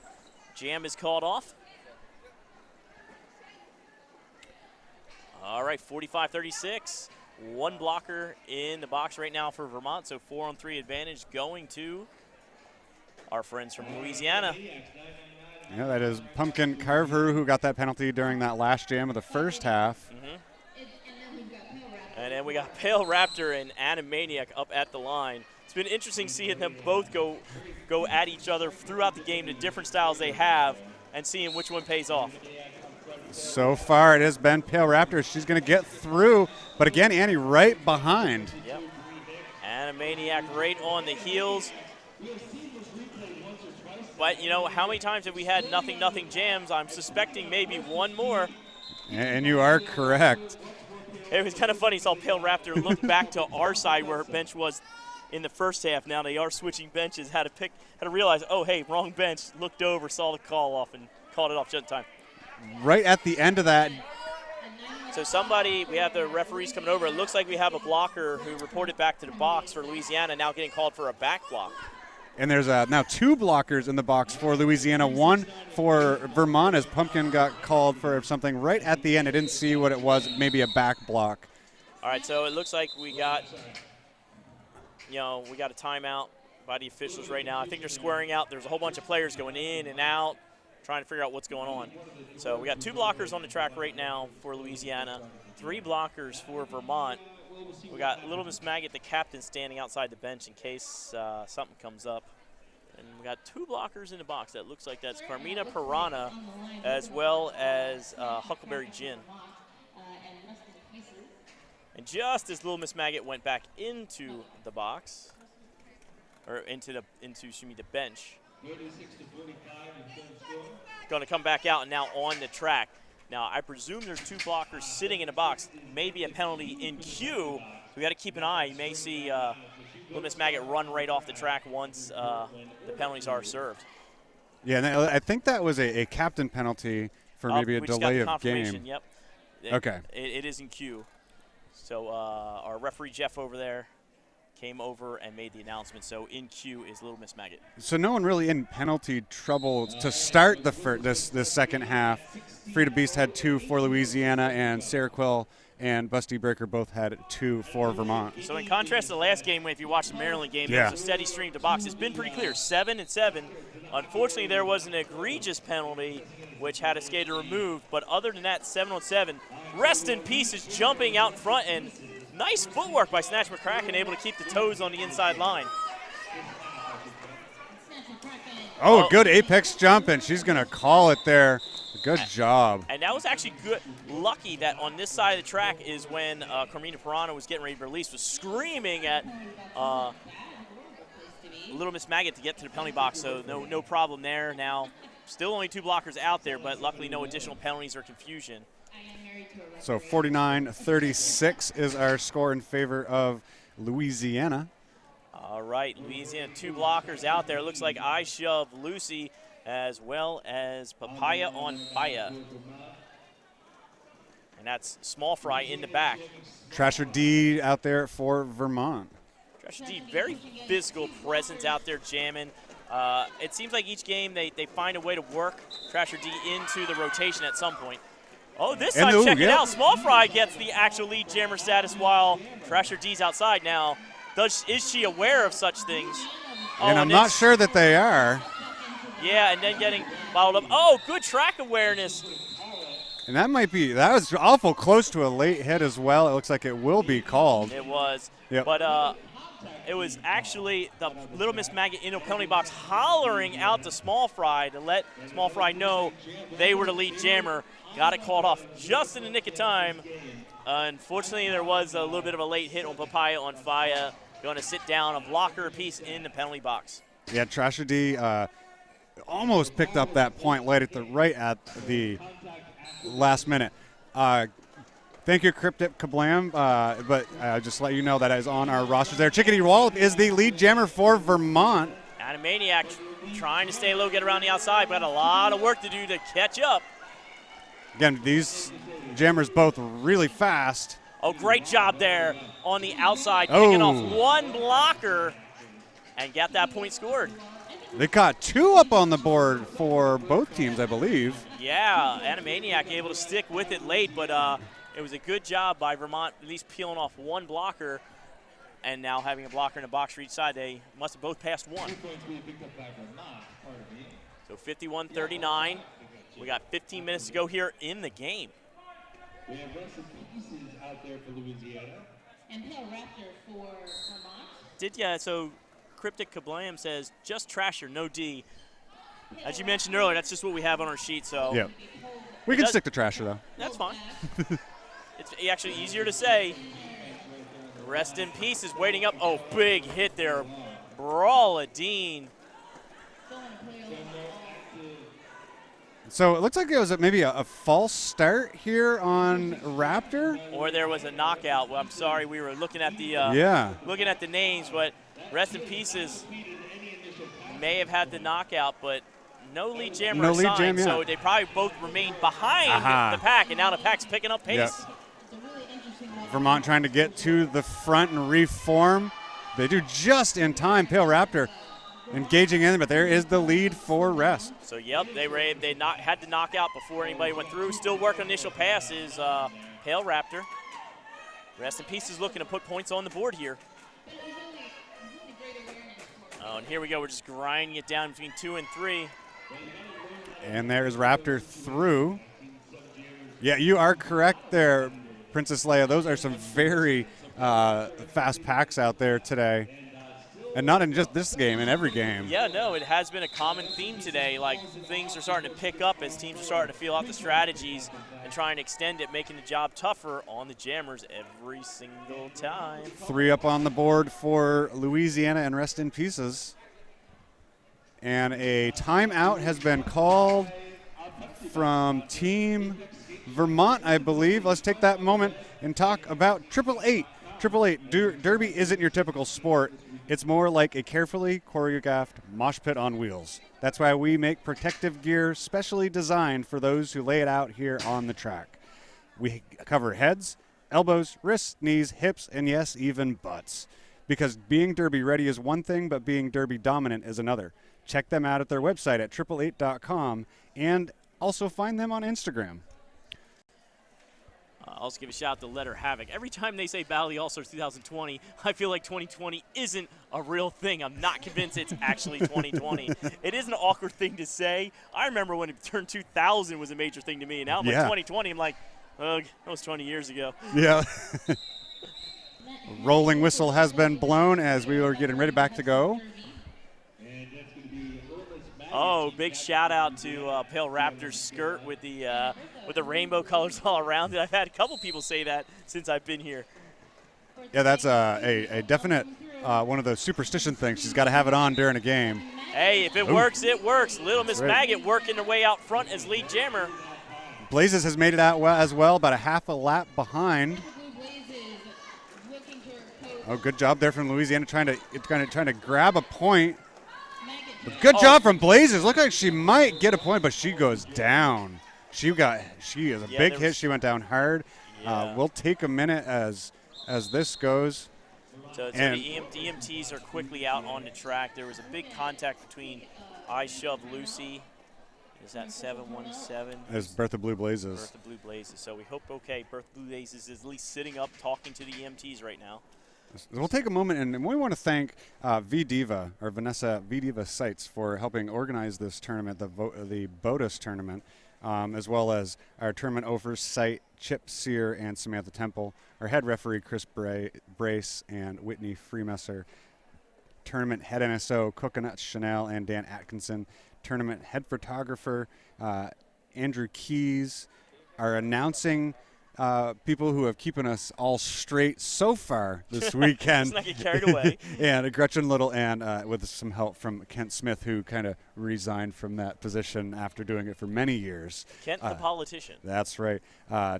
[SPEAKER 2] Jam is called off. All right, 45-36. 1 blocker in the box right now for Vermont, so 4-on-3 advantage going to our friends from Louisiana.
[SPEAKER 1] Yeah, that is Pumpkin Carver, who got that penalty during that last jam of the first half.
[SPEAKER 2] And then we got Pale Raptor and Animaniac up at the line. It's been interesting seeing them both go at each other throughout the game, the different styles they have, and seeing which one pays off.
[SPEAKER 1] So far, it has been Pale Raptor. She's going to get through, but again, Annie right behind.
[SPEAKER 2] Yep. Animaniac right on the heels. But, you know, how many times have we had nothing jams? I'm suspecting maybe one more.
[SPEAKER 1] And you are correct.
[SPEAKER 2] It was kind of funny. Saw Pale Raptor look back to our side where her bench was in the first half. Now they are switching benches. Had to realize, oh, hey, wrong bench. Looked over, saw the call off, and called it off just in time.
[SPEAKER 1] Right at the end of that.
[SPEAKER 2] So we have the referees coming over. It looks like we have a blocker who reported back to the box for Louisiana, now getting called for a back block.
[SPEAKER 1] And there's now 2 blockers in the box for Louisiana, 1 for Vermont as Pumpkin got called for something right at the end. I didn't see what it was, maybe a back block.
[SPEAKER 2] All right, so it looks like we got a timeout by the officials right now. I think they're squaring out. There's a whole bunch of players going in and out, trying to figure out what's going on. So we got 2 blockers on the track right now for Louisiana, 3 blockers for Vermont. We got Little Miss Maggot, the captain, standing outside the bench in case something comes up. And we got 2 blockers in the box. That looks like that's Carmina Piranha as well as Huckleberry Gin. And just as Little Miss Maggot went back into the box, or into the bench, going to come back out and now on the track. Now, I presume there's 2 blockers sitting in a box, maybe a penalty in queue. We got to keep an eye. You may see Little Miss Maggot run right off the track once the penalties are served.
[SPEAKER 1] Yeah, and I think that was a captain penalty for maybe a delay of game.
[SPEAKER 2] Yep.
[SPEAKER 1] Okay.
[SPEAKER 2] It is in queue. So our referee Jeff over there came over and made the announcement. So in queue is Little Miss Maggot. So
[SPEAKER 1] no one really in penalty trouble to start this second half. Frida Beast had 2 for Louisiana, and Sarah Quill and Busty Breaker both had 2 for Vermont.
[SPEAKER 2] So in contrast to the last game, if you watch the Maryland game, there's a steady stream to box. It's been pretty clear, 7-7. Unfortunately, there was an egregious penalty which had a skater removed, but other than that, 7-on-7. Rest in peace is jumping out in front, and nice footwork by Snatch McCracken, able to keep the toes on the inside line.
[SPEAKER 1] Oh, good apex jump, and she's going to call it there. Good job.
[SPEAKER 2] And that was actually good. Lucky that on this side of the track is when Carmina Piranha was getting ready to release, was screaming at Little Miss Maggot to get to the penalty box, so no problem there. Now, still only 2 blockers out there, but luckily no additional penalties or confusion.
[SPEAKER 1] So 49-36 is our score in favor of Louisiana.
[SPEAKER 2] All right, Louisiana, 2 blockers out there. Looks like I Shove Lucy as well as Papaya on Fire. And that's Small Fry in the back.
[SPEAKER 1] Trasher D out there for Vermont.
[SPEAKER 2] Trasher D, very physical presence out there jamming. It seems like each game they find a way to work Trasher D into the rotation at some point. Oh, this time, check it out. Small Fry gets the actual lead jammer status while Trasher D's outside now. Is she aware of such things? Oh,
[SPEAKER 1] and I'm not sure that they are.
[SPEAKER 2] Yeah, and then getting fouled up. Oh, good track awareness.
[SPEAKER 1] And that was awful close to a late hit as well. It looks like it will be called.
[SPEAKER 2] It was.
[SPEAKER 1] Yep.
[SPEAKER 2] But it was actually the Little Miss Maggot in the penalty box hollering out to Small Fry to let Small Fry know they were the lead jammer. Got it called off just in the nick of time. Unfortunately, there was a little bit of a late hit on Papaya on Fire. Going to sit down, a blocker apiece in the penalty box.
[SPEAKER 1] Yeah, Trasher D almost picked up that point right at the last minute. Thank you, Cryptic Kablam, but just let you know that is on our rosters there. Chickadee Wallop is the lead jammer for Vermont.
[SPEAKER 2] Animaniac trying to stay low, get around the outside, but a lot of work to do to catch up.
[SPEAKER 1] Again, these jammers both really fast.
[SPEAKER 2] Oh, great job there on the outside, picking off 1 blocker and got that point scored.
[SPEAKER 1] They caught 2 up on the board for both teams, I believe.
[SPEAKER 2] Yeah, Animaniac able to stick with it late, but it was a good job by Vermont at least peeling off 1 blocker and now having a blocker in the box for each side. They must have both passed 1. So 51-39. We got 15 minutes to go here in the game.
[SPEAKER 3] We have Russell Pieces out there for Louisiana.
[SPEAKER 4] And Hill Raptor for Vermont.
[SPEAKER 2] So Cryptic Kablam says, just Trasher, no D. As you mentioned earlier, that's just what we have on our sheet. So
[SPEAKER 1] yeah. We can stick to Trasher, though.
[SPEAKER 2] That's fine. It's actually easier to say. Rest in Peace is waiting up. Oh, big hit there. Brawla Dean.
[SPEAKER 1] So it looks like it was maybe a false start here on Raptor.
[SPEAKER 2] Or there was a knockout. Well, I'm sorry, we were looking at the looking at the names, but Rest in Pieces may have had the knockout, but no lead jammer assigned, so they probably both remained behind the pack, and now the pack's picking up pace.
[SPEAKER 1] Yep. Vermont trying to get to the front and reform. They do just in time. Pale Raptor engaging in, but there is the lead for Rest.
[SPEAKER 2] So, yep, they had the knockout before anybody went through. Still working initial passes. Pale Raptor. Rest in Peace is looking to put points on the board here. Oh, and here we go. We're just grinding it down between 2 and 3.
[SPEAKER 1] And there's Raptor through. Yeah, you are correct there, Princess Leia. Those are some very fast packs out there today. And not in just this game, in every game.
[SPEAKER 2] Yeah, no, it has been a common theme today. Like, things are starting to pick up as teams are starting to feel out the strategies and trying to extend it, making the job tougher on the jammers every single time.
[SPEAKER 1] 3 up on the board for Louisiana and Rest in Pieces. And a timeout has been called from Team Vermont, I believe. Let's take that moment and talk about 888. 888, Derby isn't your typical sport. It's more like a carefully choreographed mosh pit on wheels. That's why we make protective gear specially designed for those who lay it out here on the track. We cover heads, elbows, wrists, knees, hips, and yes, even butts. Because being Derby ready is one thing, but being Derby dominant is another. Check them out at their website at 888.com and also find them on Instagram.
[SPEAKER 2] I'll also give a shout out to Letter Havoc. Every time they say Battle of the All-Stars 2020, I feel like 2020 isn't a real thing. I'm not convinced it's actually 2020. It is an awkward thing to say. I remember when it turned 2000 was a major thing to me. And now I'm like 2020, I'm like, ugh, that was 20 years ago.
[SPEAKER 1] Yeah. Rolling whistle has been blown as we are getting ready back to go.
[SPEAKER 2] Oh, big shout out to Pale Raptor's skirt with the rainbow colors all around it. I've had a couple people say that since I've been here.
[SPEAKER 1] Yeah, that's a definite one of the superstition things. She's got to have it on during a game.
[SPEAKER 2] Hey, if it works, it works. Little Miss Maggot working her way out front as lead jammer.
[SPEAKER 1] Blazes has made it out as well, about a half a lap behind. Oh, good job there from Louisiana, trying to grab a point. But good job from Blazes. Look like she might get a point, but she goes down. She is a big hit. She went down hard.
[SPEAKER 2] Yeah.
[SPEAKER 1] We'll take a minute as this goes.
[SPEAKER 2] So the EMTs are quickly out on the track. There was a big contact between I Shove Lucy. Is that 717?
[SPEAKER 1] As Bertha Blue Blazes.
[SPEAKER 2] Bertha Blue Blazes. So we hope, Bertha Blue Blazes is at least sitting up talking to the EMTs right now.
[SPEAKER 1] We'll take a moment, and we want to thank V-Diva, or Vanessa V-Diva Sites, for helping organize this tournament, the BOTAS tournament, as well as our tournament oversight, Chip Sear and Samantha Temple, our head referee, Chris Brace and Whitney Freemesser, tournament head NSO, Coconut Chanel and Dan Atkinson, tournament head photographer, Andrew Keys, our announcing people who have keeping us all straight so far this weekend.
[SPEAKER 2] Let's not get carried away.
[SPEAKER 1] And Gretchen Little, and with some help from Kent Smith, who kind of resigned from that position after doing it for many years.
[SPEAKER 2] Kent the politician.
[SPEAKER 1] That's right.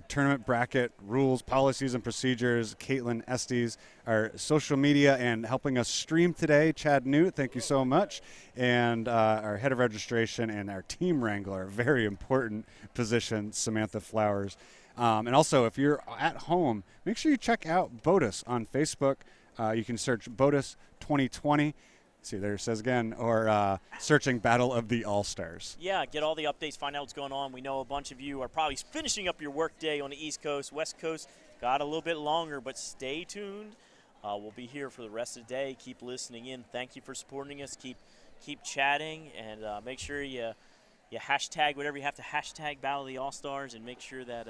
[SPEAKER 1] Tournament bracket rules, policies, and procedures. Caitlin Estes, our social media and helping us stream today. Chad Newt, thank you so much. And our head of registration and our team wrangler, a very important position, Samantha Flowers. And also, if you're at home, make sure you check out BOTAS on Facebook. You can search BOTAS 2020. See, there it says again, or searching Battle of the All-Stars.
[SPEAKER 2] Yeah, get all the updates, find out what's going on. We know a bunch of you are probably finishing up your work day on the East Coast. West Coast got a little bit longer, but stay tuned. We'll be here for the rest of the day. Keep listening in. Thank you for supporting us. Keep chatting, and make sure you hashtag whatever you have to hashtag Battle of the All-Stars, and make sure that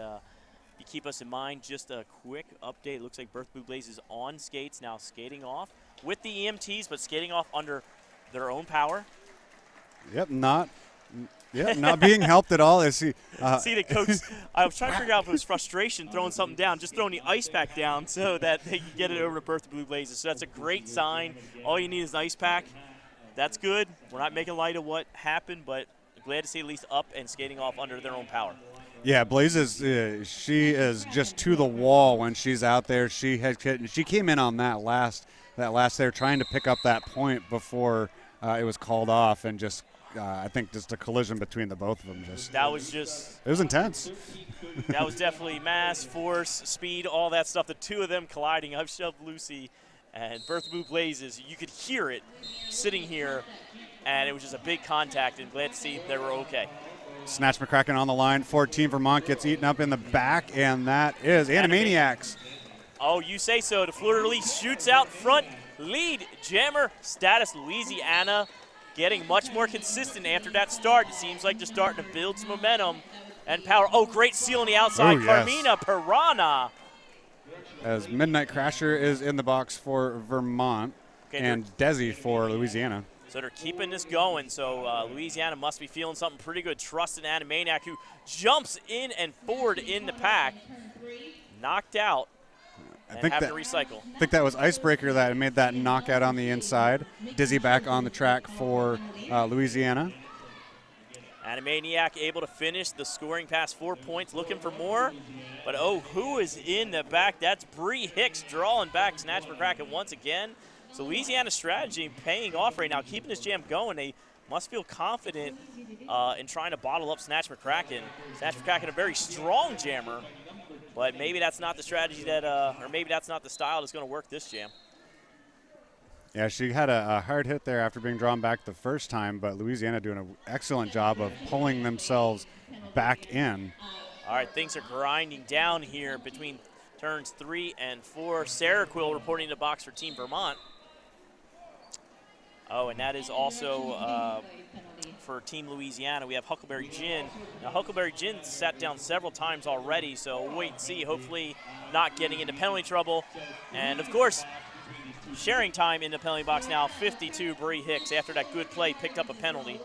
[SPEAKER 2] you keep us in mind. Just a quick update. It looks like Bertha Blue Blaze is on skates now, skating off with the EMTs, but skating off under their own power.
[SPEAKER 1] Yep, not being helped at all. See
[SPEAKER 2] the coach. I was trying to figure out if it was frustration throwing something down, just throwing the ice pack down so that they can get it over to Bertha Blue Blazes. So that's a great sign. All you need is an ice pack. That's good. We're not making light of what happened, but glad to see at least up and skating off under their own power.
[SPEAKER 1] Yeah, Blazes, she is just to the wall when she's out there. She came in on that last there, trying to pick up that point before it was called off, and just I think just a collision between the both of them. It was intense.
[SPEAKER 2] That was definitely mass, force, speed, all that stuff. The two of them colliding. I've shoved Lucy and Bertha Blue Blazes. You could hear it sitting here, and it was just a big contact, and glad to see they were okay.
[SPEAKER 1] Snatch McCracken on the line for Team Vermont, gets eaten up in the back, and that is Animaniacs.
[SPEAKER 2] Oh, you say so. The Florida Leaf shoots out front. Lead jammer status. Louisiana getting much more consistent after that start. It seems like they're starting to build some momentum and power. Oh, great seal on the outside.
[SPEAKER 1] Oh, yes.
[SPEAKER 2] Carmina Piranha.
[SPEAKER 1] As Midnight Crasher is in the box for Vermont, and Desi for Louisiana.
[SPEAKER 2] So they're keeping this going. So Louisiana must be feeling something pretty good. Trusted Animaniac, who jumps in and forward in the pack. Knocked out and having to recycle.
[SPEAKER 1] I think that was Icebreaker that made that knockout on the inside. Dizzy back on the track for Louisiana.
[SPEAKER 2] Animaniac able to finish the scoring past 4 points, looking for more. But, oh, who is in the back? That's Bree Hicks drawing back Snatch McCracken once again. So Louisiana's strategy paying off right now, keeping this jam going. They must feel confident in trying to bottle up Snatch McCracken. Snatch McCracken, a very strong jammer, but maybe that's not the strategy that, or maybe that's not the style that's going to work this jam.
[SPEAKER 1] Yeah, she had a hard hit there after being drawn back the first time, but Louisiana doing an excellent job of pulling themselves back in.
[SPEAKER 2] All right, things are grinding down here between turns 3 and 4. Sarah Quill reporting the box for Team Vermont. Oh, and that is also for Team Louisiana. We have Huckleberry Gin. Now, Huckleberry Gin sat down several times already, so we'll wait and see. Hopefully not getting into penalty trouble. And, of course, sharing time in the penalty box now, 52, Bree Hicks, after that good play, picked up a penalty.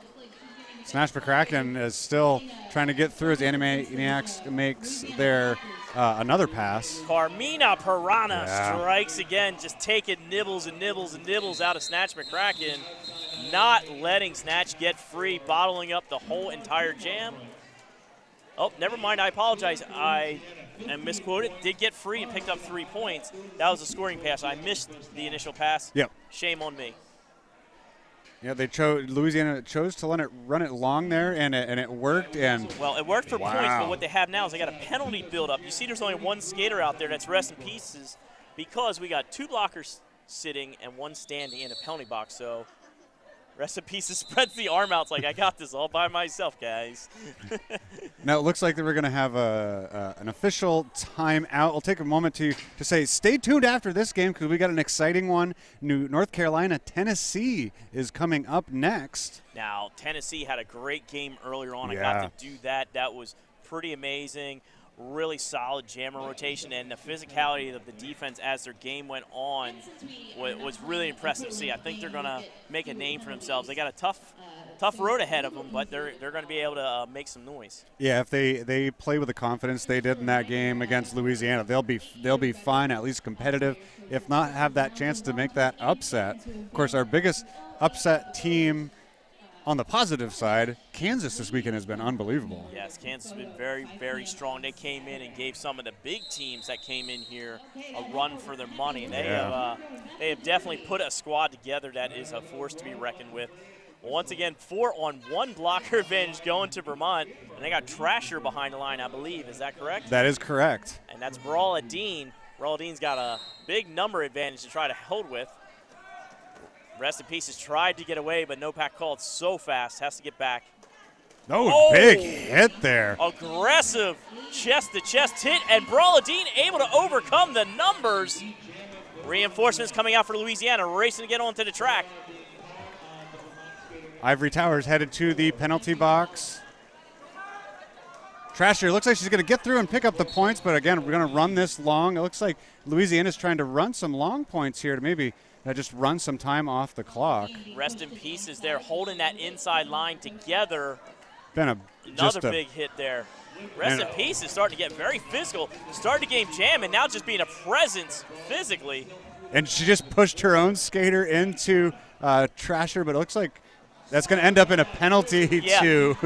[SPEAKER 1] Snatch McCracken is still trying to get through as Animaniacs makes their another pass.
[SPEAKER 2] Carmina Piranha strikes again, just taking nibbles and nibbles and nibbles out of Snatch McCracken, not letting Snatch get free, bottling up the whole entire jam. Oh, never mind, I apologize. I am misquoted. Did get free and picked up 3 points. That was a scoring pass. I missed the initial pass.
[SPEAKER 1] Yep.
[SPEAKER 2] Shame on me.
[SPEAKER 1] Yeah, Louisiana chose to run it long there, and it worked. And
[SPEAKER 2] well, it worked for points, but what they have now is they got a penalty build-up. You see there's only one skater out there that's rest in pieces because we got 2 blockers sitting and 1 standing in a penalty box. So rest in pieces spreads the arm out. It's like, I got this all by myself, guys.
[SPEAKER 1] Now it looks like that we're going to have an official timeout. I'll take a moment to say stay tuned after this game because we got an exciting one. North Carolina, Tennessee is coming up next.
[SPEAKER 2] Now, Tennessee had a great game earlier on. I got to do that. That was pretty amazing. Really solid jammer rotation, and the physicality of the defense as their game went on was really impressive to see. I think they're going to make a name for themselves. They got a tough road ahead of them, but they're going to be able to make some noise.
[SPEAKER 1] Yeah, if they play with the confidence they did in that game against Louisiana, they'll be fine, at least competitive, if not have that chance to make that upset. Of course, our biggest upset team on the positive side, Kansas this weekend has been unbelievable.
[SPEAKER 2] Yes, Kansas has been very, very strong. They came in and gave some of the big teams that came in here a run for their money. They have definitely put a squad together that is a force to be reckoned with. Once again, 4-on-1 blocker advantage going to Vermont, and they got Trasher behind the line, I believe. Is that correct?
[SPEAKER 1] That is correct.
[SPEAKER 2] And that's Brawla Dean. Brawla Dean's got a big number advantage to try to hold with. Rest in Pieces tried to get away, but no pack called so fast. Has to get back.
[SPEAKER 1] Big hit there.
[SPEAKER 2] Aggressive chest-to-chest hit, and Brawla Dean able to overcome the numbers. Reinforcements coming out for Louisiana, racing to get onto the track.
[SPEAKER 1] Ivory Towers headed to the penalty box. Trasher looks like she's going to get through and pick up the points, but again, we're going to run this long. It looks like Louisiana's trying to run some long points here to maybe just run some time off the clock.
[SPEAKER 2] Rest in Pieces there, holding that inside line together.
[SPEAKER 1] Been
[SPEAKER 2] another big hit there. Rest in Pieces starting to get very physical. Started the game jamming, now just being a presence physically.
[SPEAKER 1] And she just pushed her own skater into Trasher, but it looks like that's going to end up in a penalty too.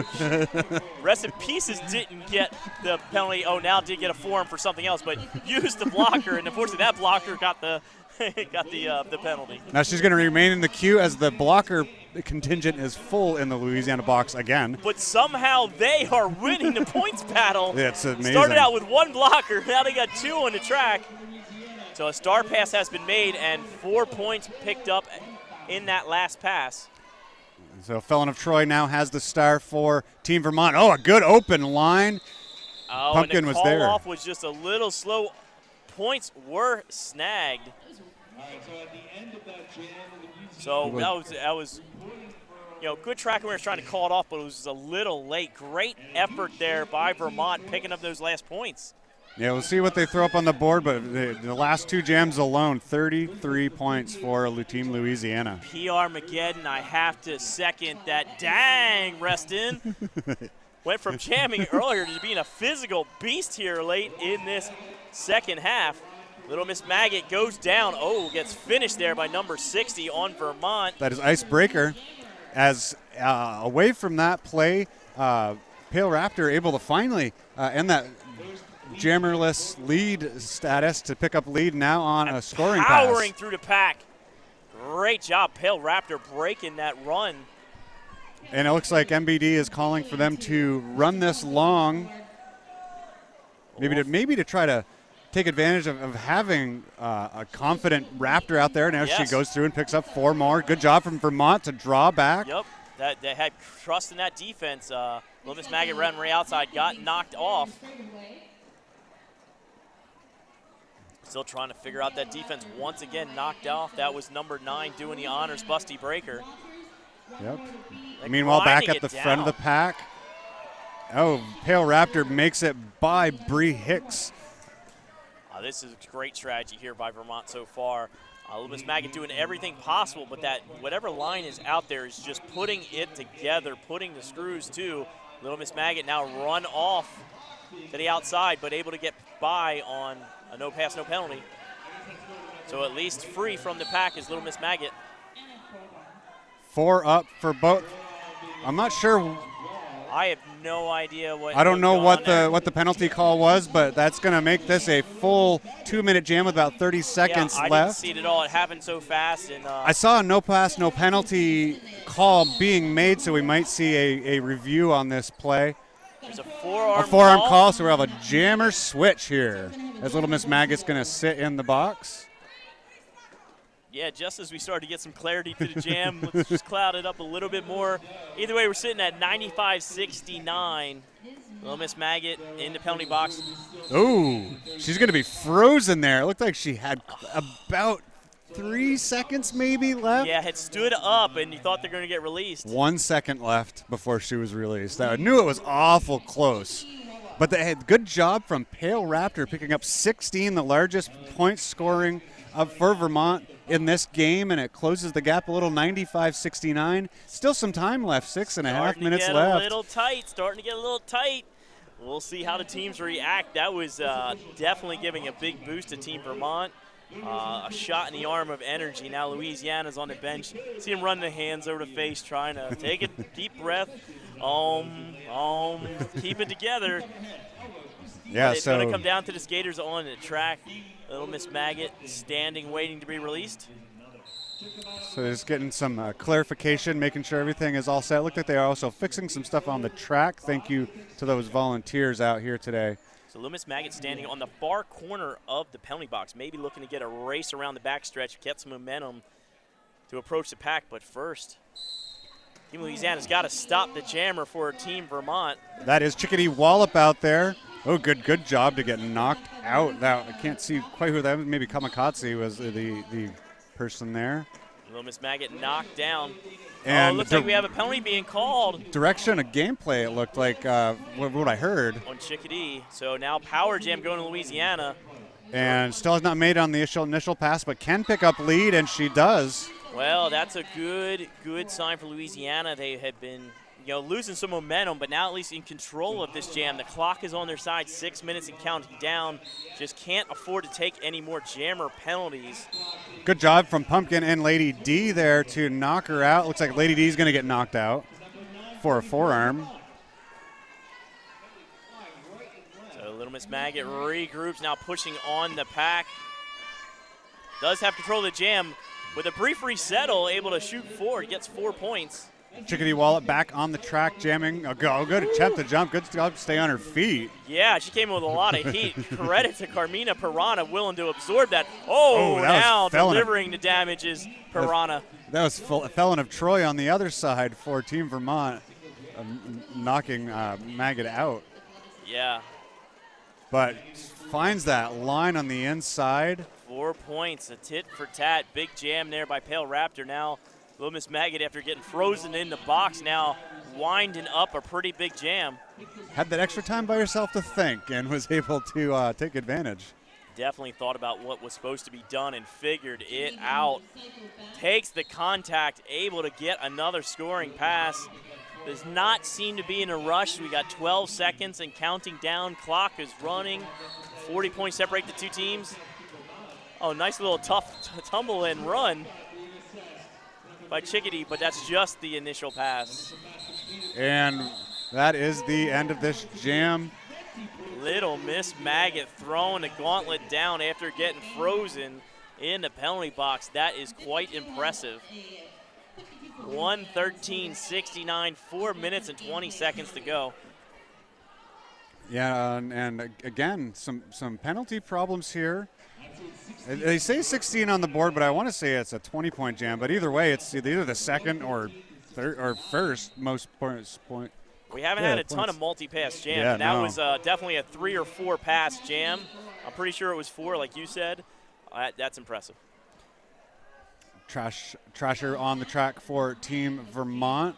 [SPEAKER 2] Rest in Pieces didn't get the penalty. Oh, now did get a form for something else, but used the blocker, and unfortunately that blocker got the penalty.
[SPEAKER 1] Now she's going to remain in the queue as the blocker contingent is full in the Louisiana box again.
[SPEAKER 2] But somehow they are winning the points battle.
[SPEAKER 1] It's amazing.
[SPEAKER 2] Started out with 1 blocker, now they got 2 on the track. So a star pass has been made and 4 points picked up in that last pass.
[SPEAKER 1] So Felon of Troy now has the star for Team Vermont. Oh, a good open line.
[SPEAKER 2] Oh,
[SPEAKER 1] Pumpkin
[SPEAKER 2] and the
[SPEAKER 1] was
[SPEAKER 2] call
[SPEAKER 1] there.
[SPEAKER 2] off was just a little slow. Points were snagged. So that was good track when we were trying to call it off, but it was a little late. Great effort there by Vermont picking up those last points.
[SPEAKER 1] Yeah, we'll see what they throw up on the board, but the last 2 jams alone, 33 points for Team Louisiana.
[SPEAKER 2] PR Mageddon, I have to second that. Dang, Reston. Went from jamming earlier to being a physical beast here late in this second half. Little Miss Maggot goes down. Oh, gets finished there by number 60 on Vermont.
[SPEAKER 1] That is Icebreaker. As away from that play, Pale Raptor able to finally end that jammerless lead status to pick up lead now on a scoring pass.
[SPEAKER 2] Powering through the pack. Great job, Pale Raptor breaking that run.
[SPEAKER 1] And it looks like MBD is calling for them to run this long, maybe to try to take advantage of having a confident Raptor out there. Now she goes through and picks up 4 more. Good job from Vermont to draw back.
[SPEAKER 2] Yep, they had trust in that defense. Little Miss Maggot ran right outside, got knocked off. Still trying to figure out that defense. Once again knocked off. That was number 9 doing the honors, Busty Breaker.
[SPEAKER 1] Yep. Meanwhile, back at the front of the pack. Oh, Pale Raptor makes it by Bree Hicks.
[SPEAKER 2] This is a great strategy here by Vermont so far. Little Miss Maggot doing everything possible, but that whatever line is out there is just putting it together, putting the screws to. Little Miss Maggot now run off to the outside, but able to get by on a no pass, no penalty. So at least free from the pack is Little Miss Maggot.
[SPEAKER 1] 4 up for both. I'm not sure.
[SPEAKER 2] I have no idea what.
[SPEAKER 1] I don't know what
[SPEAKER 2] the
[SPEAKER 1] the penalty call was, but that's going to make this a full 2-minute jam with about 30 seconds
[SPEAKER 2] I
[SPEAKER 1] left.
[SPEAKER 2] didn't see it at all. It happened so fast. And
[SPEAKER 1] I saw a no pass, no penalty call being made, so we might see a review on this play.
[SPEAKER 2] There's a forearm
[SPEAKER 1] call, so we'll have a jammer switch here as Little Miss Maggot's going to sit in the box.
[SPEAKER 2] Yeah, just as we started to get some clarity to the jam, let's just cloud it up a little bit more. Either way, we're sitting at 95-69. Little Miss Maggot in the penalty box.
[SPEAKER 1] Ooh, she's going to be frozen there. It looked like she had about 3 seconds maybe left.
[SPEAKER 2] Yeah, had stood up, and you thought they're going to get released.
[SPEAKER 1] 1 second left before she was released. I knew it was awful close. But they had good job from Pale Raptor picking up 16, the largest point scoring for Vermont in this game, and it closes the gap a little, 95-69. Still some time left, 6.5 minutes left.
[SPEAKER 2] Starting to get a little tight. We'll see how the teams react. That was definitely giving a big boost to Team Vermont. A shot in the arm of energy. Now Louisiana's on the bench. See him run the hands over the face, trying to take a deep breath. Keep it together.
[SPEAKER 1] Yeah,
[SPEAKER 2] it's going to come down to the skaters on the track. Little Miss Maggot standing, waiting to be released.
[SPEAKER 1] So just getting some clarification, making sure everything is all set. Looked like they are also fixing some stuff on the track. Thank you to those volunteers out here today.
[SPEAKER 2] So Little Miss Maggot standing on the far corner of the penalty box, maybe looking to get a race around the backstretch, get some momentum to approach the pack. But first, Team Louisiana's got to stop the jammer for Team Vermont.
[SPEAKER 1] That is Chickadee Wallop out there. Oh, good job to get knocked out. Now, I can't see quite who that was. Maybe Kamikaze was the person there.
[SPEAKER 2] Little Miss Maggot knocked down.
[SPEAKER 1] And
[SPEAKER 2] looks like we have a penalty being called.
[SPEAKER 1] Direction of gameplay, it looked like, what I heard.
[SPEAKER 2] On Chickadee. So now Power Jam going to Louisiana.
[SPEAKER 1] And still has not made on the initial pass, but can pick up lead, and she does.
[SPEAKER 2] Well, that's a good sign for Louisiana. They had been losing some momentum, but now at least in control of this jam. The clock is on their side, 6 minutes and counting down. Just can't afford to take any more jammer penalties.
[SPEAKER 1] Good job from Pumpkin and Lady D there to knock her out. Looks like Lady D is going to get knocked out for a forearm.
[SPEAKER 2] So Little Miss Maggot regroups, now pushing on the pack. Does have control of the jam. With a brief resettle, able to shoot forward, gets 4 points.
[SPEAKER 1] Chickadee Wallet back on the track, jamming. A good attempt to jump. Good job to stay on her feet.
[SPEAKER 2] Yeah, she came in with a lot of heat. Credit to Carmina Piranha, willing to absorb that. Now delivering the damage is Piranha.
[SPEAKER 1] That was Felon of Troy on the other side for Team Vermont, knocking Maggot out.
[SPEAKER 2] Yeah.
[SPEAKER 1] But finds that line on the inside.
[SPEAKER 2] 4 points, a tit for tat. Big jam there by Pale Raptor. Now Little Miss Maggot, after getting frozen in the box, now winding up a pretty big jam.
[SPEAKER 1] Had that extra time by herself to think and was able to take advantage.
[SPEAKER 2] Definitely thought about what was supposed to be done and figured it out. Takes the contact, able to get another scoring pass. Does not seem to be in a rush. We got 12 seconds and counting down. Clock is running. 40 points separate the two teams. Oh, nice little tough tumble and run by Chickadee, but that's just the initial pass.
[SPEAKER 1] And that is the end of this jam.
[SPEAKER 2] Little Miss Maggot throwing the gauntlet down after getting frozen in the penalty box. That is quite impressive. 1:13.69, 4 minutes and 20 seconds to go.
[SPEAKER 1] Yeah, and again, some penalty problems here. They say 16 on the board, but I want to say it's a 20-point jam. But either way, it's either the second or third or first most points.
[SPEAKER 2] We haven't had a ton of multi-pass jams.
[SPEAKER 1] Yeah,
[SPEAKER 2] and that was definitely a 3 or 4 pass jam. I'm pretty sure it was 4, like you said. That's impressive.
[SPEAKER 1] Trasher on the track for Team Vermont.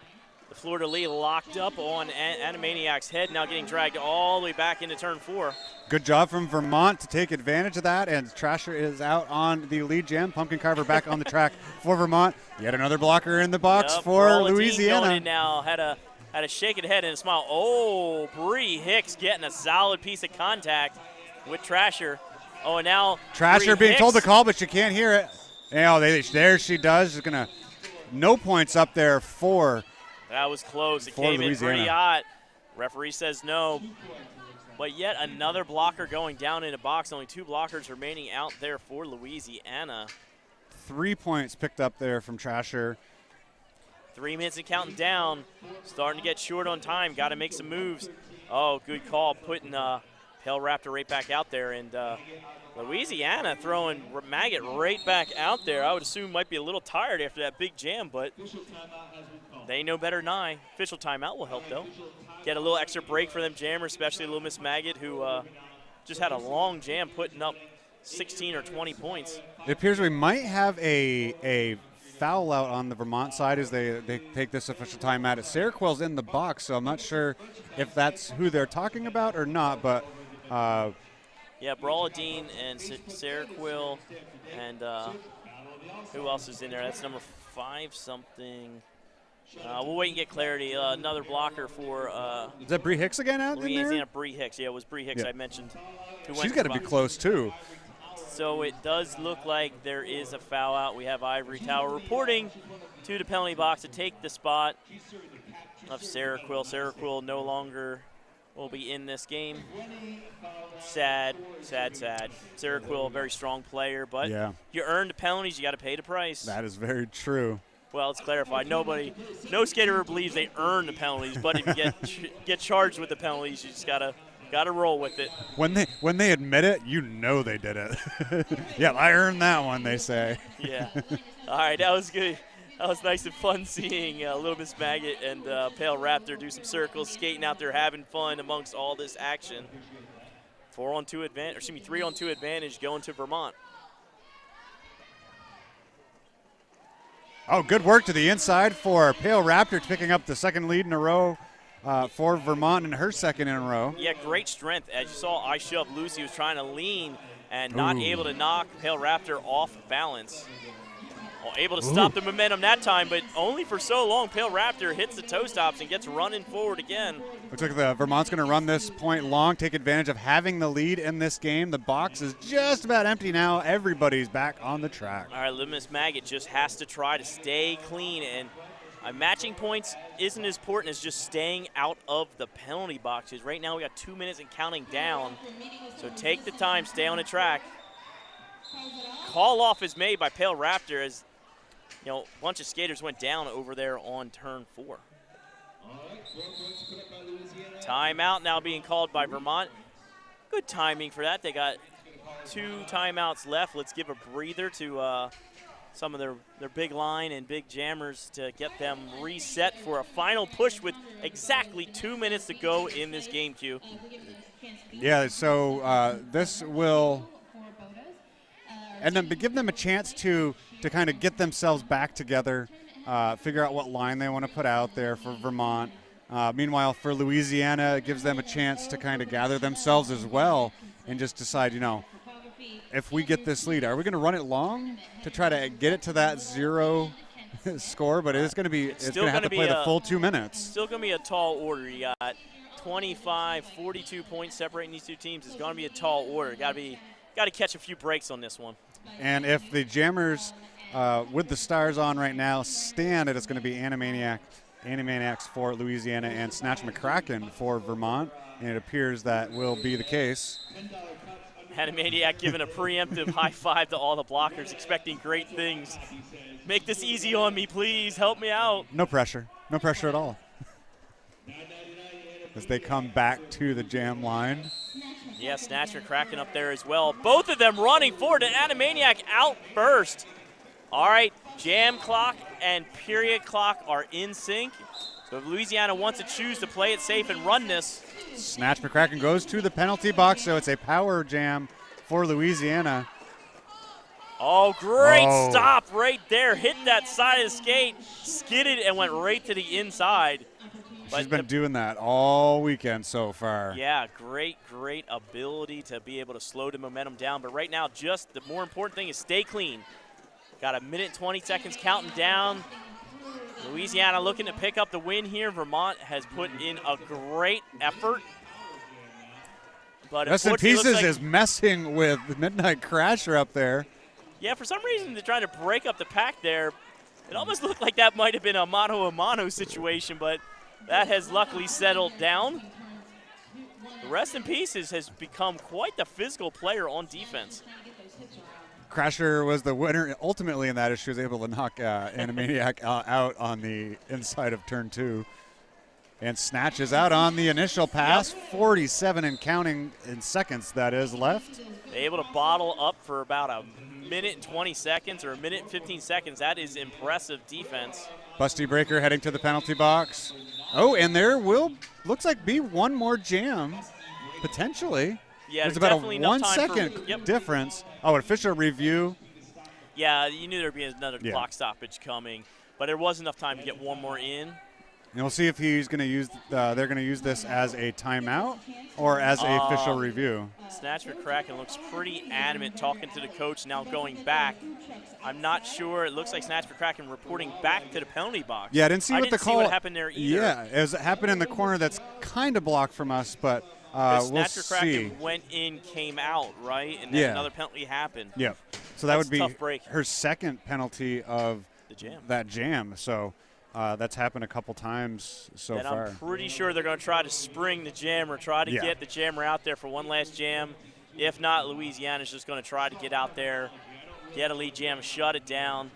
[SPEAKER 2] The fleur-de-lis locked up on Animaniac's head, now getting dragged all the way back into turn 4.
[SPEAKER 1] Good job from Vermont to take advantage of that, and Trasher is out on the lead jam. Pumpkin Carver back on the track for Vermont. Yet another blocker in the box for Louisiana.
[SPEAKER 2] Going in now had a had a shaking head and a smile. Oh, Bree Hicks getting a solid piece of contact with Trasher. Oh, and now
[SPEAKER 1] Trasher
[SPEAKER 2] Bree
[SPEAKER 1] being told to
[SPEAKER 2] Hicks.
[SPEAKER 1] call, but she can't hear it. There she does. She's gonna no points up there for.
[SPEAKER 2] That was close. It
[SPEAKER 1] for
[SPEAKER 2] came in
[SPEAKER 1] Louisiana.
[SPEAKER 2] pretty hot. Referee says no. But yet another blocker going down in a box. Only 2 blockers remaining out there for Louisiana.
[SPEAKER 1] 3 points picked up there from Trasher.
[SPEAKER 2] 3 minutes and counting down. Starting to get short on time. Got to make some moves. Oh, good call. Putting Pale Raptor right back out there. And Louisiana throwing Maggot right back out there. I would assume might be a little tired after that big jam, but they know better than I. Official timeout will help, though. Get a little extra break for them jammers, especially little Miss Maggot, who just had a long jam putting up 16 or 20 points.
[SPEAKER 1] It appears we might have a foul out on the Vermont side as they take this official timeout. Seroquel's in the box, so I'm not sure if that's who they're talking about or not, but
[SPEAKER 2] yeah, Brawladine and Seroquel, and who else is in there? That's number 5 something. We'll wait and get clarity. Another blocker for
[SPEAKER 1] is that Bree Hicks again out in there?
[SPEAKER 2] Louisiana. Bree Hicks. Yeah, it was Bree Hicks
[SPEAKER 1] Yeah.
[SPEAKER 2] I mentioned.
[SPEAKER 1] She's got to be close too.
[SPEAKER 2] So it does look like there is a foul out. We have Ivory Tower reporting to the penalty box to take the spot of Seroquel. Seroquel no longer will be in this game. Sad, sad, sad. Seroquel, a very strong player, but
[SPEAKER 1] Yeah.
[SPEAKER 2] you earn the penalties, you got to pay the price.
[SPEAKER 1] That is very true.
[SPEAKER 2] Well, let's clarify. No skater believes they earn the penalties, but if you get charged with the penalties, you just gotta roll with it.
[SPEAKER 1] When they admit it, you know they did it. Yeah, I earned that one, they say.
[SPEAKER 2] Yeah. All right, that was good. That was nice and fun seeing Little Miss Maggot and Pale Raptor do some circles, skating out there, having fun amongst all this action. 3-on-2 advantage going to Vermont.
[SPEAKER 1] Oh, good work to the inside for Pale Raptor, picking up the second lead in a row for Vermont and her second in a row.
[SPEAKER 2] Yeah, great strength. As you saw, I Shove Lucy was trying to lean and not able to knock Pale Raptor off balance. Well, able to stop the momentum that time, but only for so long. Pale Raptor hits the toe stops and gets running forward again.
[SPEAKER 1] Looks like the Vermont's going to run this point long, take advantage of having the lead in this game. The box is just about empty now. Everybody's back on the track.
[SPEAKER 2] All right, Little Miss Maggot just has to try to stay clean, and matching points isn't as important as just staying out of the penalty boxes. Right now we got 2 minutes and counting down, so take the time, stay on the track. Call off is made by Pale Raptor as a bunch of skaters went down over there on turn 4. Timeout now being called by Vermont. Good timing for that. They got 2 timeouts left. Let's give a breather to some of their big line and big jammers to get them reset for a final push with exactly 2 minutes to go in this game, Q.
[SPEAKER 1] Yeah, so this will and then give them a chance to kind of get themselves back together, figure out what line they want to put out there for Vermont. Meanwhile, for Louisiana, it gives them a chance to kind of gather themselves as well and just decide, if we get this lead, are we going to run it long to try to get it to that 0 score? But it's going to be, it's going to have to play the full 2 minutes.
[SPEAKER 2] Still going to be a tall order. You got 25, 42 points separating these 2 teams. It's going to be a tall order. Got to catch a few breaks on this one.
[SPEAKER 1] And if the jammers with the stars on right now stand it, it's going to be Animaniacs for Louisiana and Snatch McCracken for Vermont, and it appears that will be the case.
[SPEAKER 2] Animaniac giving a preemptive high five to all the blockers, expecting great things. Make this easy on me, please. Help me out.
[SPEAKER 1] No pressure. No pressure at all. As they come back to the jam line.
[SPEAKER 2] Yeah, Snatch McCracken up there as well. Both of them running forward, and Animaniac out first. All right, jam clock and period clock are in sync. So if Louisiana wants to choose to play it safe and run this.
[SPEAKER 1] Snatch McCracken goes to the penalty box, so it's a power jam for Louisiana.
[SPEAKER 2] Oh, great stop right there. Hit that side of the skate, skidded, and went right to the inside.
[SPEAKER 1] She's been doing that all weekend so far.
[SPEAKER 2] Yeah, great ability to be able to slow the momentum down. But right now, just the more important thing is stay clean. Got a minute, 20 seconds counting down. Louisiana looking to pick up the win here. Vermont has put in a great effort. But
[SPEAKER 1] Rest in
[SPEAKER 2] unfortunately, it looks
[SPEAKER 1] Pieces
[SPEAKER 2] like,
[SPEAKER 1] is messing with the Midnight Crasher up there.
[SPEAKER 2] yeah, for some reason they're trying to break up the pack there. It almost looked like that might have been a mano-a-mano situation, but that has luckily settled down. The Rest in Pieces has become quite the physical player on defense.
[SPEAKER 1] Crasher was the winner ultimately in that as she was able to knock Animaniac out on the inside of turn 2. And snatches out on the initial pass. Yep. 47 and counting in seconds, that is, left.
[SPEAKER 2] Able to bottle up for about a minute and 20 seconds or a minute and 15 seconds. That is impressive defense.
[SPEAKER 1] Busty Breaker heading to the penalty box. Oh, and there will, looks like, be one more jam, potentially.
[SPEAKER 2] Yeah,
[SPEAKER 1] there's about a
[SPEAKER 2] 1
[SPEAKER 1] second difference. Oh, official review.
[SPEAKER 2] Yeah, you knew there would be another clock stoppage coming, but there was enough time to get one more in.
[SPEAKER 1] And we'll see if he's going to use. They're going to use this as a timeout or as a official review.
[SPEAKER 2] Snatch McCracken looks pretty adamant, talking to the coach now going back. I'm not sure. It looks like Snatch McCracken reporting back to the penalty box.
[SPEAKER 1] Yeah, I didn't see what the call.
[SPEAKER 2] See what happened there either.
[SPEAKER 1] Yeah, it happened in the corner that's kind of blocked from us, but we'll
[SPEAKER 2] Snatch
[SPEAKER 1] see.
[SPEAKER 2] McCracken went in, came out, right, and then another penalty happened.
[SPEAKER 1] Yeah, so that would be
[SPEAKER 2] tough break.
[SPEAKER 1] her second penalty of that jam. So. That's happened a couple times so far.
[SPEAKER 2] I'm pretty sure they're going to try to spring the jammer, try to get the jammer out there for one last jam. If not, Louisiana's just going to try to get out there, get a lead jam, shut it down.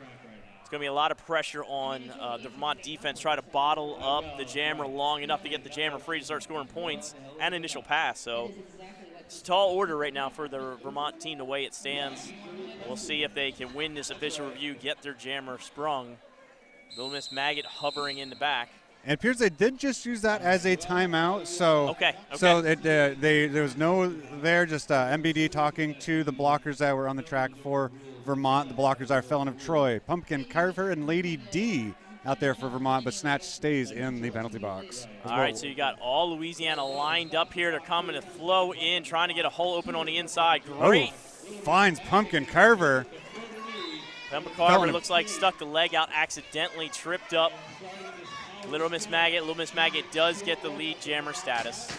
[SPEAKER 2] It's going to be a lot of pressure on the Vermont defense, try to bottle up the jammer long enough to get the jammer free to start scoring points and initial pass. So it's a tall order right now for the Vermont team the way it stands. We'll see if they can win this official review, get their jammer sprung. Little Miss Maggot hovering in the back.
[SPEAKER 1] And it appears they did just use that as a timeout. So so there was no there, just MBD talking to the blockers that were on the track for Vermont. The blockers are Felon of Troy, Pumpkin Carver, and Lady D out there for Vermont, but Snatch stays in the penalty box.
[SPEAKER 2] All right, so you got all Louisiana lined up here. They're coming to flow in, trying to get a hole open on the inside. Great.
[SPEAKER 1] Finds Pumpkin Carver.
[SPEAKER 2] Pumpkin Carver looks like stuck the leg out accidentally, tripped up Little Miss Maggot. Little Miss Maggot does get the lead jammer status.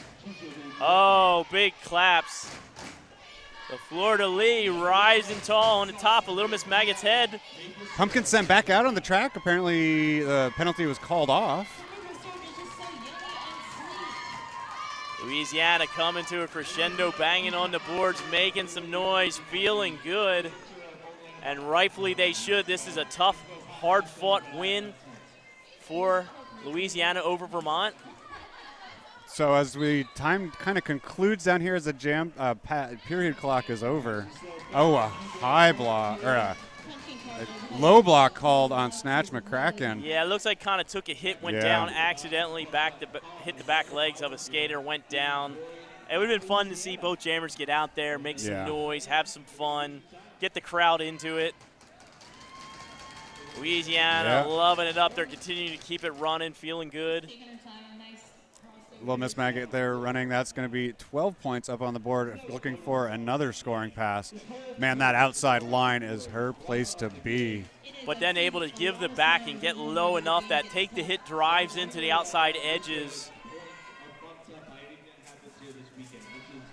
[SPEAKER 2] Oh, big claps. The fleur-de-lis rising tall on the top of Little Miss Maggot's head.
[SPEAKER 1] Pumpkin sent back out on the track. Apparently the penalty was called off.
[SPEAKER 2] Louisiana coming to a crescendo, banging on the boards, making some noise, feeling good. And rightfully they should. This is a tough, hard-fought win for Louisiana over Vermont.
[SPEAKER 1] So as time kind of concludes down here as the jam period clock is over. Oh, a high block or a low block called on Snatch McCracken.
[SPEAKER 2] Yeah, it looks like kind of took a hit, went down accidentally, hit the back legs of a skater, went down. It would have been fun to see both jammers get out there, make some noise, have some fun. Get the crowd into it. Louisiana loving it up. They're continuing to keep it running, feeling good.
[SPEAKER 1] Little Miss Maggot there running. That's going to be 12 points up on the board, looking for another scoring pass. Man, that outside line is her place to be.
[SPEAKER 2] But then able to give the back and get low enough that take the hit drives into the outside edges.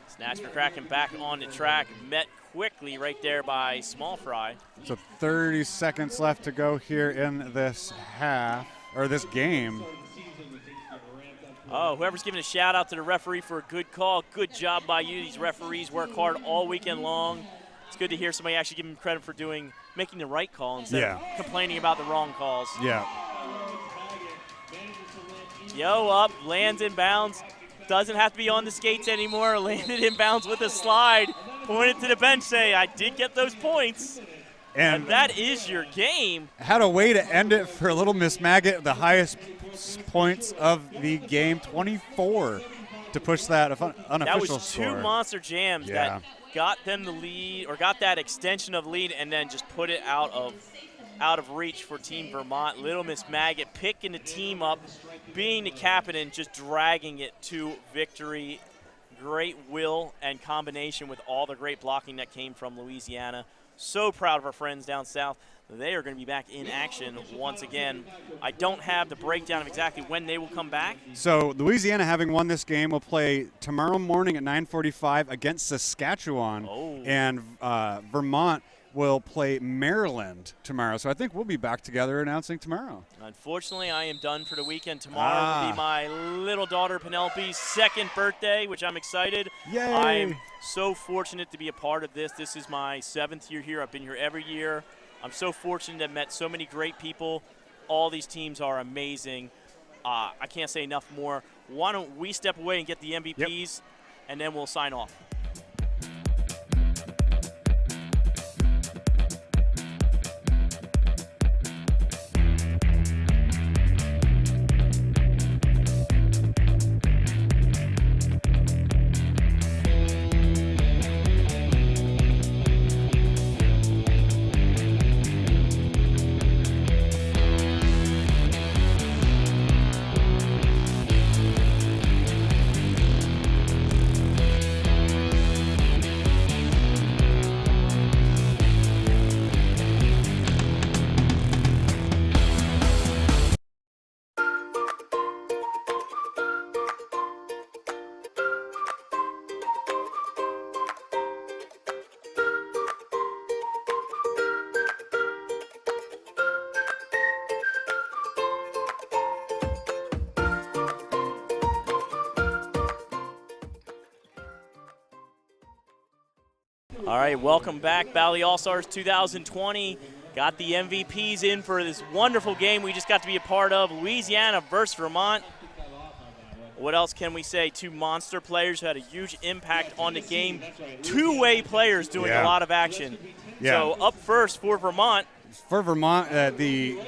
[SPEAKER 2] Snatch McCracken back on the track, met quickly right there by Small Fry.
[SPEAKER 1] So 30 seconds left to go here in this half, or this game.
[SPEAKER 2] Oh, whoever's giving a shout out to the referee for a good call. Good job by you. These referees work hard all weekend long. It's good to hear somebody actually give them credit for making the right call instead of complaining about the wrong calls.
[SPEAKER 1] Yeah.
[SPEAKER 2] Yo up, lands in bounds. Doesn't have to be on the skates anymore. Landed in bounds with a slide. Pointed to the bench, say, I did get those points. And that is your game.
[SPEAKER 1] Had a way to end it for Little Miss Maggot, the highest points of the game, 24, to push that unofficial score.
[SPEAKER 2] That was two monster jams that got them the lead, or got that extension of lead, and then just put it out of reach for Team Vermont. Little Miss Maggot picking the team up, being the captain, and just dragging it to victory. Great will and combination with all the great blocking that came from Louisiana. So proud of our friends down south. they are going to be back in action once again. I don't have the breakdown of exactly when they will come back.
[SPEAKER 1] So Louisiana, having won this game, will play tomorrow morning at 9:45 against Saskatchewan, and Vermont will play Maryland tomorrow. So I think we'll be back together announcing tomorrow.
[SPEAKER 2] Unfortunately, I am done for the weekend. Tomorrow will be my little daughter Penelope's 2nd birthday, which I'm excited.
[SPEAKER 1] Yay!
[SPEAKER 2] I'm so fortunate to be a part of this. This is my 7th year here. I've been here every year. I'm so fortunate to have met so many great people. All these teams are amazing. I can't say enough more. Why don't we step away and get the MVPs, and then we'll sign off. All right, welcome back, Valley All-Stars 2020. Got the MVPs in for this wonderful game we just got to be a part of, Louisiana versus Vermont. What else can we say? 2 monster players who had a huge impact on the game. 2-way players doing a lot of action. So up first for Vermont.
[SPEAKER 1] For Vermont,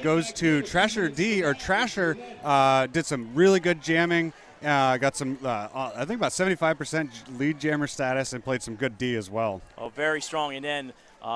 [SPEAKER 1] goes to Trasher D, or Trasher did some really good jamming. Got some, I think about 75% lead jammer status, and played some good D as well.
[SPEAKER 2] Oh, very strong. And then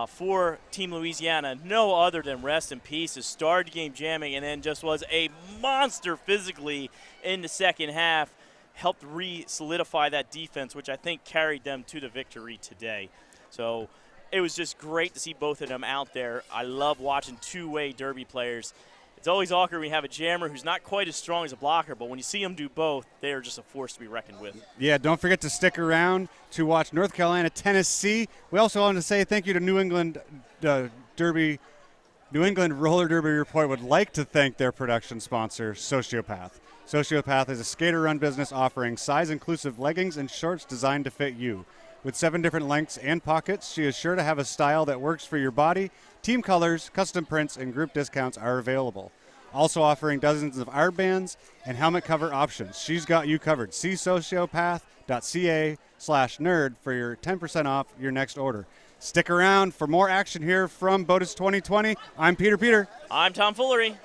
[SPEAKER 2] for Team Louisiana, no other than rest in peace, has started the game jamming and then just was a monster physically in the second half. Helped re-solidify that defense, which I think carried them to the victory today. So it was just great to see both of them out there. I love watching 2-way derby players. It's always awkward when you have a jammer who's not quite as strong as a blocker, but when you see them do both, they are just a force to be reckoned with.
[SPEAKER 1] Yeah, don't forget to stick around to watch North Carolina, Tennessee. We also want to say thank you to New England Roller Derby Report would like to thank their production sponsor, Sociopath. Sociopath is a skater-run business offering size-inclusive leggings and shorts designed to fit you. With 7 different lengths and pockets, she is sure to have a style that works for your body. Team colors, custom prints, and group discounts are available. Also offering dozens of armbands and helmet cover options. She's got you covered. See sociopath.ca/nerd for your 10% off your next order. Stick around for more action here from BOTAS 2020. I'm Peter.
[SPEAKER 2] I'm Tom Foolery.